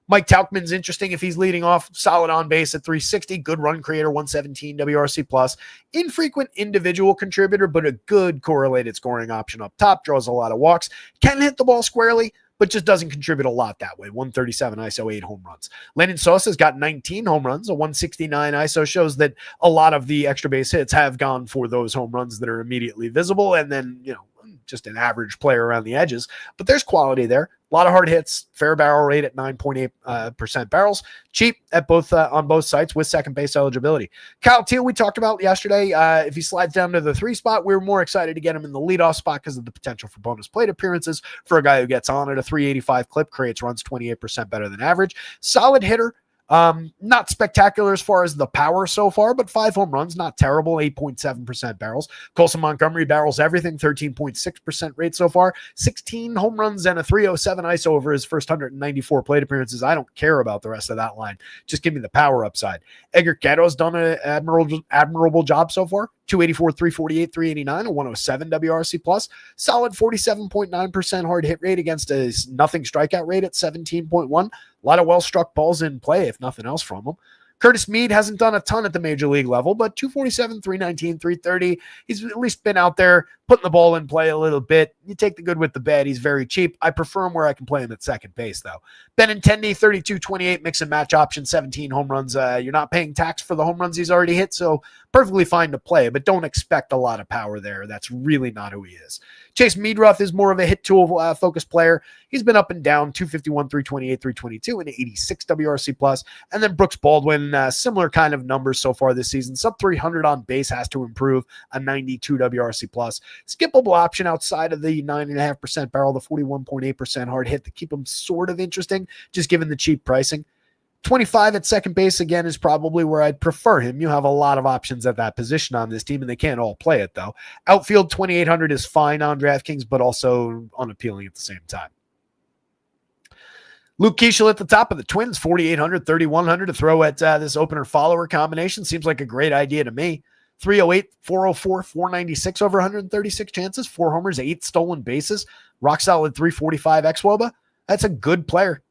Mike Tauchman's interesting if he's leading off, solid on base at 360, good run creator, 117 WRC+, infrequent individual contributor, but a good correlated scoring option up top, draws a lot of walks, can hit the ball squarely, but just doesn't contribute a lot that way. 137 ISO, 8 home runs. Lennon Sosa's got 19 home runs, a 169 ISO, shows that a lot of the extra base hits have gone for those home runs that are immediately visible, and then, just an average player around the edges, but there's quality there. A lot of hard hits, fair barrel rate at 9.8% barrels, cheap at both on both sites with second base eligibility. Kyle Teal, we talked about yesterday. If he slides down to the 3 spot, we were more excited to get him in the leadoff spot because of the potential for bonus plate appearances for a guy who gets on at a 385 clip, creates runs 28% better than average. Solid hitter. Not spectacular as far as the power so far, but 5 home runs, not terrible, 8.7% barrels. Colson Montgomery barrels everything, 13.6% rate so far, 16 home runs and a 307 ISO over his first 194 plate appearances. I don't care about the rest of that line. Just give me the power upside. Edgar Cato's done an admirable job so far. 284, 348, 389, a 107 WRC+, solid 47.9% hard hit rate against a nothing strikeout rate at 17.1. A lot of well-struck balls in play, if nothing else from him. Curtis Mead hasn't done a ton at the major league level, but 247, 319, 330. He's at least been out there putting the ball in play a little bit. You take the good with the bad. He's very cheap. I prefer him where I can play him at second base, though. Benintendi, 32, 28, mix and match option, 17 home runs. You're not paying tax for the home runs he's already hit, so perfectly fine to play, but don't expect a lot of power there. That's really not who he is. Chase Meadruff is more of a hit tool focused player. He's been up and down, 251, 328, 322, and 86 WRC+. And then Brooks Baldwin, similar kind of numbers so far this season. Sub 300 on base, has to improve, a 92 WRC+. Skippable option outside of the 9.5% barrel, the 41.8% hard hit to keep him sort of interesting, just given the cheap pricing. 25 at second base, again, is probably where I'd prefer him. You have a lot of options at that position on this team, and they can't all play it, though. Outfield, 2,800 is fine on DraftKings, but also unappealing at the same time. Luke Keeschel at the top of the Twins, 4,800, 3,100 to throw at this opener-follower combination. Seems like a great idea to me. 308, 404, 496 over 136 chances, 4 homers, 8 stolen bases, rock solid 345 xWOBA. That's a good player.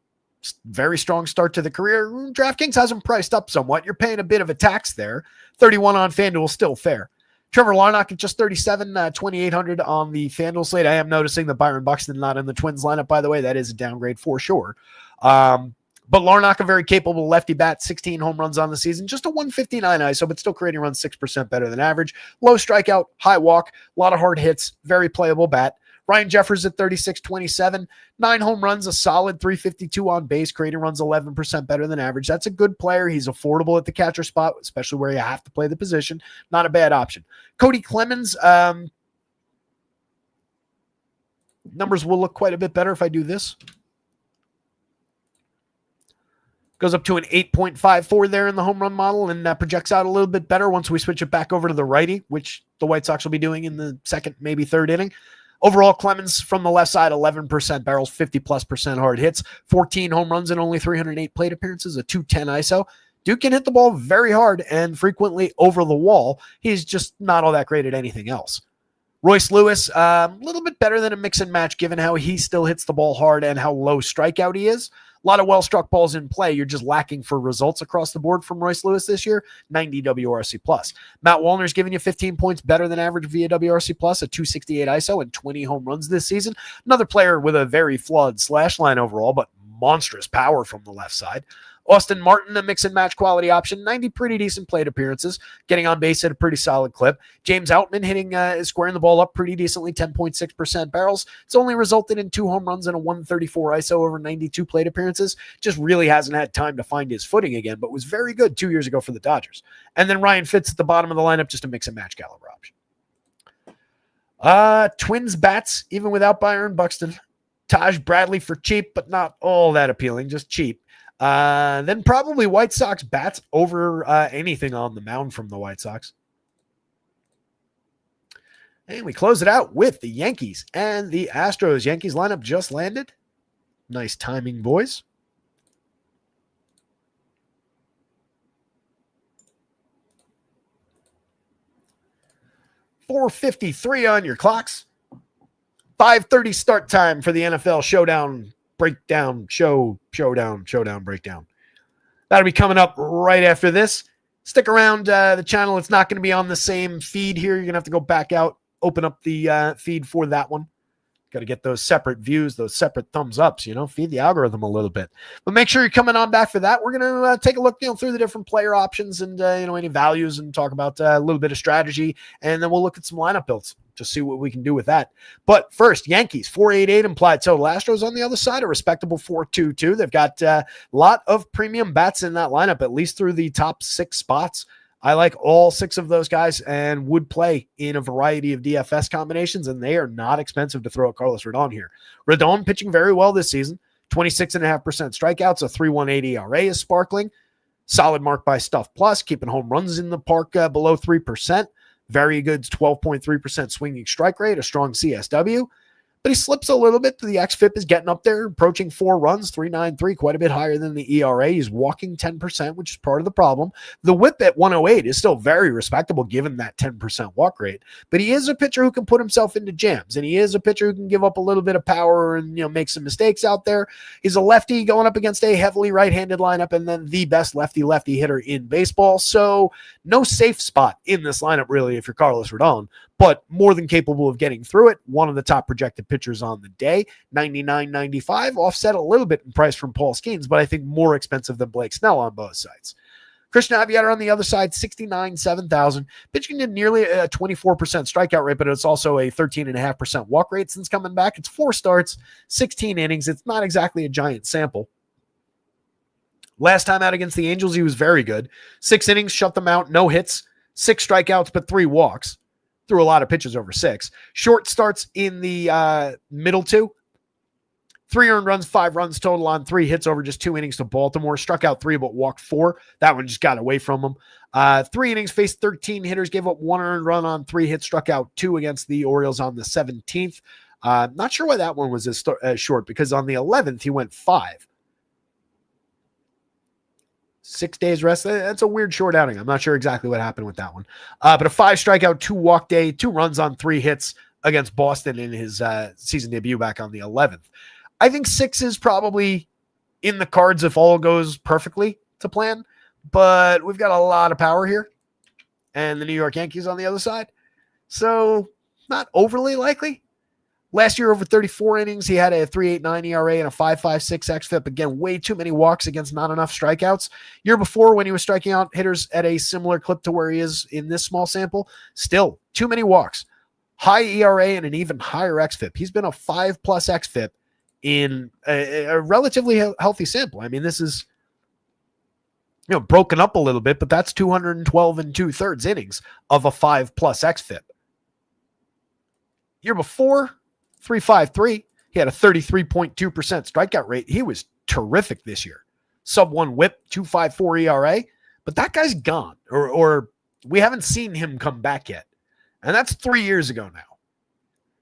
Very strong start to the career. DraftKings has him priced up somewhat. You're paying a bit of a tax there. 31 on FanDuel, still fair. Trevor Larnach at just 37, 2,800 on the FanDuel slate. I am noticing that Byron Buxton not in the Twins lineup, by the way. That is a downgrade for sure. But Larnach, a very capable lefty bat, 16 home runs on the season, just a 159 ISO, but still creating runs 6% better than average. Low strikeout, high walk, a lot of hard hits, very playable bat. Ryan Jeffers at 36, 27, 9 home runs, a solid 352 on base, creating runs 11% better than average. That's a good player. He's affordable at the catcher spot, especially where you have to play the position. Not a bad option. Cody Clemens, numbers will look quite a bit better if I do this. Goes up to an 8.54 there in the home run model and projects out a little bit better once we switch it back over to the righty, which the White Sox will be doing in the second, maybe third inning. Overall, Clemens from the left side, 11% barrels, 50+% hard hits, 14 home runs and only 308 plate appearances, a 210 ISO. Duke can hit the ball very hard and frequently over the wall. He's just not all that great at anything else. Royce Lewis, a little bit better than a mix and match given how he still hits the ball hard and how low strikeout he is. A lot of well-struck balls in play. You're just lacking for results across the board from Royce Lewis this year. 90 WRC+. Matt Wallner's giving you 15 points better than average via WRC+, a 268 ISO and 20 home runs this season. Another player with a very flawed slash line overall, but monstrous power from the left side. Austin Martin, a mix and match quality option, 90 pretty decent plate appearances, getting on base at a pretty solid clip. James Outman hitting, squaring the ball up pretty decently, 10.6% barrels. It's only resulted in 2 home runs and a 134 ISO over 92 plate appearances. Just really hasn't had time to find his footing again, but was very good 2 years ago for the Dodgers. And then Ryan Fitz at the bottom of the lineup, just a mix and match caliber option. Twins bats, even without Byron Buxton. Taj Bradley for cheap, but not all that appealing, just cheap. Then probably White Sox bats over anything on the mound from the White Sox. And we close it out with the Yankees and the Astros. Yankees lineup just landed. Nice timing, boys. .453 on your clocks. 5:30 start time for the NFL Showdown breakdown. That'll be coming up right after this. Stick around the channel. It's not going to be on the same feed here. You're going to have to go back out, open up the feed for that one. Got to get those separate views, those separate thumbs ups, feed the algorithm a little bit. But make sure you're coming on back for that. We're going to take a look through the different player options and any values and talk about a little bit of strategy. And then we'll look at some lineup builds to see what we can do with that. But first, Yankees, 488 implied total. Astros on the other side, a respectable 422. They've got a lot of premium bats in that lineup, at least through the top 6 spots. I like all 6 of those guys and would play in a variety of DFS combinations, and they are not expensive to throw at Carlos Rodon here. Rodon pitching very well this season, 26.5% strikeouts, a 3.18 ERA is sparkling. Solid mark by Stuff Plus, keeping home runs in the park below 3%. Very good 12.3% swinging strike rate, a strong CSW. But he slips a little bit. The xFIP is getting up there, approaching 4 runs, 3.93, quite a bit higher than the ERA. He's walking 10%, which is part of the problem. The whip at 108 is still very respectable given that 10% walk rate. But he is a pitcher who can put himself into jams, and he is a pitcher who can give up a little bit of power and make some mistakes out there. He's a lefty going up against a heavily right-handed lineup and then the best lefty hitter in baseball. So no safe spot in this lineup, really, if you're Carlos Rodon, but more than capable of getting through it. One of the top projected pitchers on the day, 99.95, offset a little bit in price from Paul Skeens, but I think more expensive than Blake Snell on both sides. Christian Aviator on the other side, 69, 7,000, pitching in nearly a 24% strikeout rate, but it's also a 13.5% walk rate since coming back. It's 4 starts, 16 innings. It's not exactly a giant sample. Last time out against the Angels, he was very good. 6 innings, shut them out, no hits, 6 strikeouts, but 3 walks. Threw a lot of pitches over 6. Short starts in the middle 2. 3 earned runs, 5 runs total on 3 hits over just 2 innings to Baltimore. Struck out 3, but walked 4. That one just got away from him. 3 innings, faced 13 hitters, gave up 1 earned run on 3 hits, struck out 2 against the Orioles on the 17th. Not sure why that one was as short, because on the 11th, he went 5. 6 days rest. That's a weird short outing. I'm not sure exactly what happened with that one. But a 5 strikeout, 2 walk day, 2 runs on 3 hits against Boston in his season debut back on the 11th. I think 6 is probably in the cards if all goes perfectly to plan, but we've got a lot of power here and the New York Yankees on the other side. So not overly likely. Last year, over 34 innings, he had a 3.89 ERA and a 5.56 xFIP. Again, way too many walks against not enough strikeouts. Year before, when he was striking out hitters at a similar clip to where he is in this small sample, still too many walks. High ERA and an even higher xFIP. He's been a 5+ xFIP in a relatively healthy sample. I mean, this is broken up a little bit, but that's 212 2/3 innings of a 5+ xFIP. Year before, 3.53. He had a 33.2% strikeout rate. He was terrific this year. Sub-1 whip, 2.54 ERA, but that guy's gone, or we haven't seen him come back yet. And that's 3 years ago now.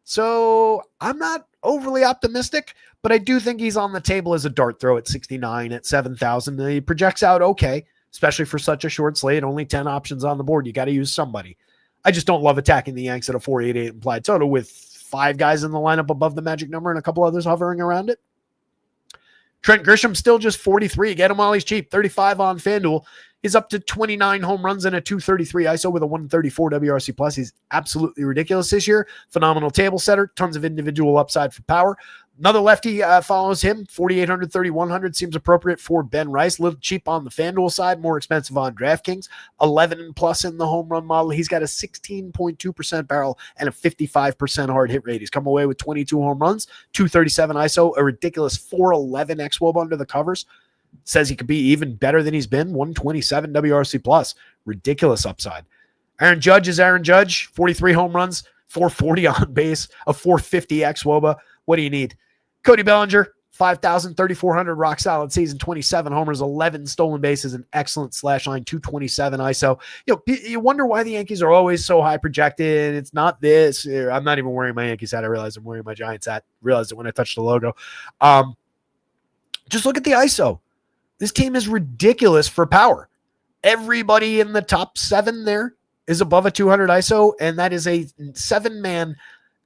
So I'm not overly optimistic, but I do think he's on the table as a dart throw at 69, at 7,000. He projects out okay, especially for such a short slate. Only 10 options on the board. You got to use somebody. I just don't love attacking the Yanks at a 4.88 implied total with 5 guys in the lineup above the magic number and a couple others hovering around it. Trent Grisham still just 43. Get him while he's cheap. 35 on FanDuel. He's up to 29 home runs and a 233 ISO with a 134 WRC plus. He's absolutely ridiculous this year. Phenomenal table setter. Tons of individual upside for power. Another lefty follows him. 4,800, 3,100 seems appropriate for Ben Rice. A little cheap on the FanDuel side, more expensive on DraftKings. 11 plus in the home run model. He's got a 16.2% barrel and a 55% hard hit rate. He's come away with 22 home runs, 237 ISO, a ridiculous 411 xWOB under the covers. Says he could be even better than he's been. 127 WRC plus. Ridiculous upside. Aaron Judge is Aaron Judge. 43 home runs, 440 on base, a 450 xWOBA. What do you need? Cody Bellinger, 5,000, 3,400 rock solid season, 27 homers, 11 stolen bases, an excellent slash line, 227 ISO. You wonder why the Yankees are always so high projected. It's not this. I'm not even wearing my Yankees hat. I realized I'm wearing my Giants hat. Realized it when I touched the logo. Just look at the ISO. This team is ridiculous for power. Everybody in the top 7 there is above a 200 ISO, and that is a 7-man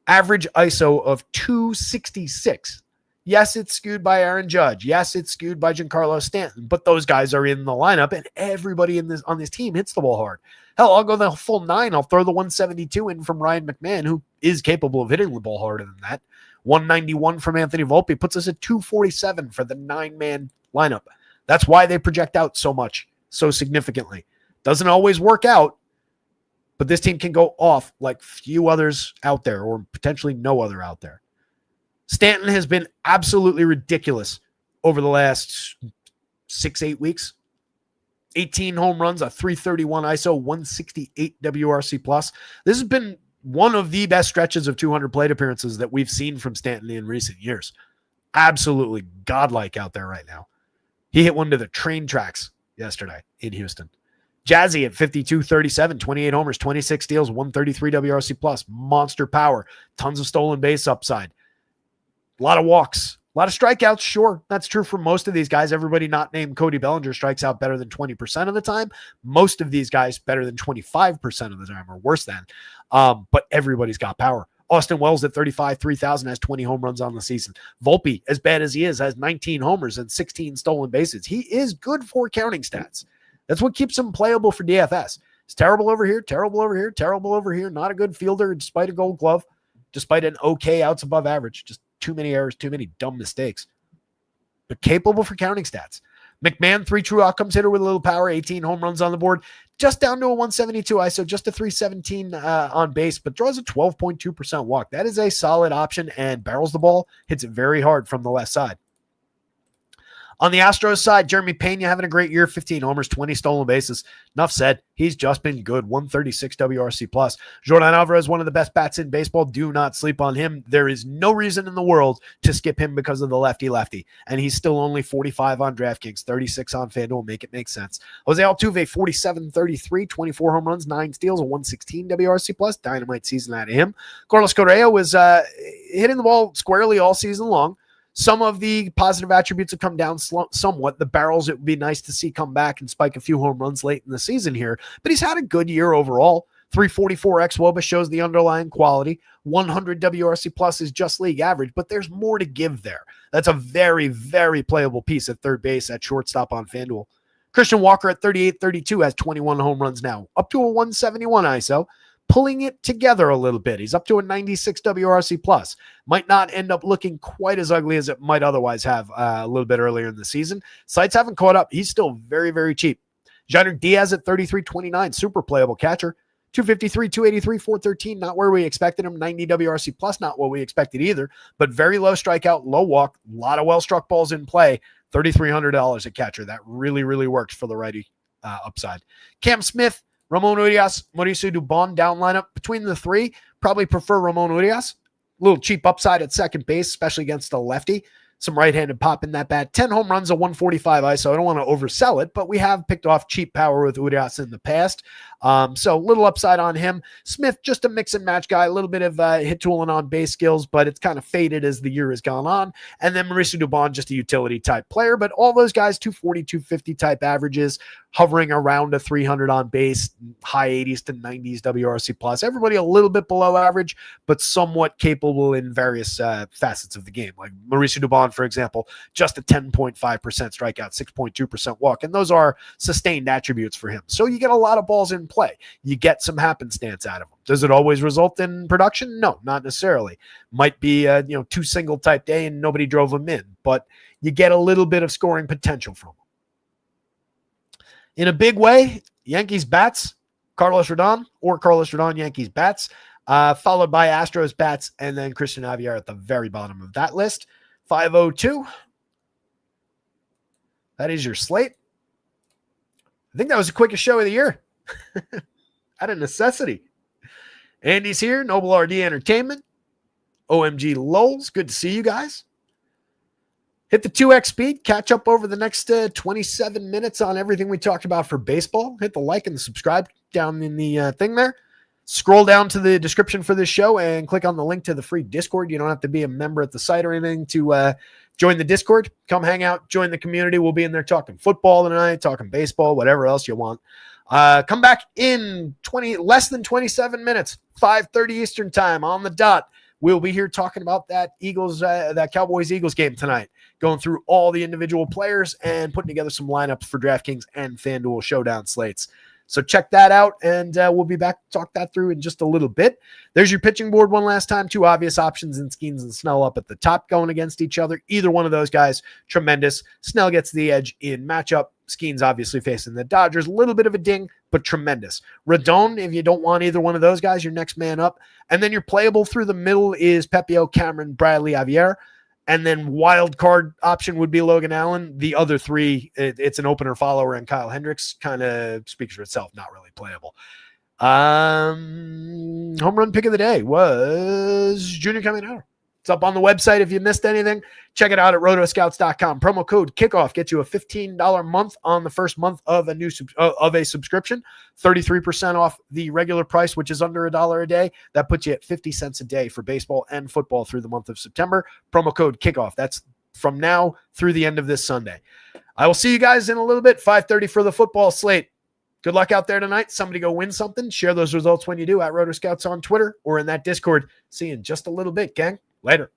average ISO of 266. Yes, it's skewed by Aaron Judge. Yes, it's skewed by Giancarlo Stanton, but those guys are in the lineup, and everybody on this team hits the ball hard. Hell, I'll go the full 9. I'll throw the 172 in from Ryan McMahon, who is capable of hitting the ball harder than that. 191 from Anthony Volpe puts us at 247 for the 9-man lineup. That's why they project out so much, so significantly. Doesn't always work out, but this team can go off like few others out there, or potentially no other out there. Stanton has been absolutely ridiculous over the last 6-8 weeks. 18 home runs, a 331 ISO, 168 WRC plus. This has been one of the best stretches of 200 plate appearances that we've seen from Stanton in recent years. Absolutely godlike out there right now. He hit one to the train tracks yesterday in Houston. Jazzy at 52-37, 28 homers, 26 steals, 133 WRC plus, monster power, tons of stolen base upside. A lot of walks, a lot of strikeouts. Sure, that's true for most of these guys. Everybody not named Cody Bellinger strikes out better than 20% of the time. Most of these guys better than 25% of the time, or worse than. But everybody's got power. Austin Wells at 35, 3,000 has 20 home runs on the season. Volpe, as bad as he is, has 19 homers and 16 stolen bases. He is good for counting stats. That's what keeps him playable for DFS. He's terrible over here, terrible over here, terrible over here. Not a good fielder despite a gold glove, despite an okay outs above average. Just too many errors, too many dumb mistakes. But capable for counting stats. McMahon, 3 true outcomes hitter with a little power, 18 home runs on the board, just down to a 172 ISO, just a 317 on base, but draws a 12.2% walk. That is a solid option and barrels the ball, hits it very hard from the left side. On the Astros side, Jeremy Pena having a great year, 15 homers, 20 stolen bases. Enough said. He's just been good, 136 WRC+. Jordan Alvarez, one of the best bats in baseball. Do not sleep on him. There is no reason in the world to skip him because of the lefty-lefty. And he's still only 45 on DraftKings, 36 on FanDuel. Make it make sense. Jose Altuve, 47-33, 24 home runs, 9 steals, a 116 WRC+. Dynamite season out of him. Carlos Correa was hitting the ball squarely all season long. Some of the positive attributes have come down somewhat. The barrels, it would be nice to see come back and spike a few home runs late in the season here. But he's had a good year overall. 344 xWOBA shows the underlying quality. 100 WRC plus is just league average, but there's more to give there. That's a very, very playable piece at third base, at shortstop on FanDuel. Christian Walker at 38-32 has 21 home runs now, up to a 171 ISO. Pulling it together a little bit. He's up to a 96 WRC plus. Might not end up looking quite as ugly as it might otherwise have a little bit earlier in the season. Sites haven't caught up. He's still very, very cheap. Jainer Diaz at 33-29, super playable catcher. 253, 283, 413, not where we expected him. 90 WRC plus, not what we expected either, but very low strikeout, low walk, a lot of well-struck balls in play. $3,300 a catcher. That really, really works for the righty upside. Cam Smith, Ramon Urias, Mauricio Dubon down lineup. Between the three, probably prefer Ramon Urias. A little cheap upside at second base, especially against a lefty. Some right-handed pop in that bat. 10 home runs, a 145 ISO. I don't want to oversell it, but we have picked off cheap power with Urias in the past. So little upside on him. Smith, just a mix and match guy. A little bit of hit tool and on base skills, but it's kind of faded as the year has gone on. And then Mauricio Dubon, just a utility type player. But all those guys, 240, 250 type averages, hovering around a 300 on base, high 80s to 90s WRC plus. Everybody a little bit below average, but somewhat capable in various facets of the game. Like Mauricio Dubon, for example, just a 10.5% strikeout, 6.2% walk. And those are sustained attributes for him. So you get a lot of balls in play. You get some happenstance out of them. Does it always result in production? No, not necessarily. Might be a 2 single type day and nobody drove him in, but you get a little bit of scoring potential from him. In a big way, Yankees bats, Carlos Rodon, Yankees bats, followed by Astros bats, and then Christian Javier at the very bottom of that list. 502. That is your slate. I think that was the quickest show of the year. Out of necessity. Andy's here, Noble RD Entertainment, OMG Lulz. Good to see you guys. Hit the 2x speed, catch up over the next 27 minutes on everything we talked about for baseball. Hit the like and the subscribe down in the thing there. Scroll down to the description for this show and click on the link to the free Discord. You don't have to be a member at the site or anything to join the Discord. Come hang out, join the community. We'll be in there talking football tonight, talking baseball, whatever else you want. Come back in less than 27 minutes, 5:30 Eastern time on the dot. We'll be here talking about that Cowboys-Eagles game tonight, going through all the individual players and putting together some lineups for DraftKings and FanDuel showdown slates. So check that out, and we'll be back to talk that through in just a little bit. There's your pitching board one last time. 2 obvious options in Skeens and Snell up at the top going against each other. Either one of those guys, tremendous. Snell gets the edge in matchup. Skeens obviously facing the Dodgers. A little bit of a ding, but tremendous. Rodon, if you don't want either one of those guys, your next man up. And then your playable through the middle is Pepio, Cameron, Bradley, Javier. And then wild card option would be Logan Allen. The other 3, it's an opener follower and Kyle Hendricks. Kind of speaks for itself, not really playable. Home run pick of the day was Junior Caminero. It's up on the website. If you missed anything, check it out at rotoscouts.com. Promo code KICKOFF gets you a $15 month on the first month of a subscription. 33% off the regular price, which is under $1 a day. That puts you at 50 cents a day for baseball and football through the month of September. Promo code KICKOFF. That's from now through the end of this Sunday. I will see you guys in a little bit. 5:30 for the football slate. Good luck out there tonight. Somebody go win something. Share those results when you do at RotoScouts on Twitter or in that Discord. See you in just a little bit, gang. Later.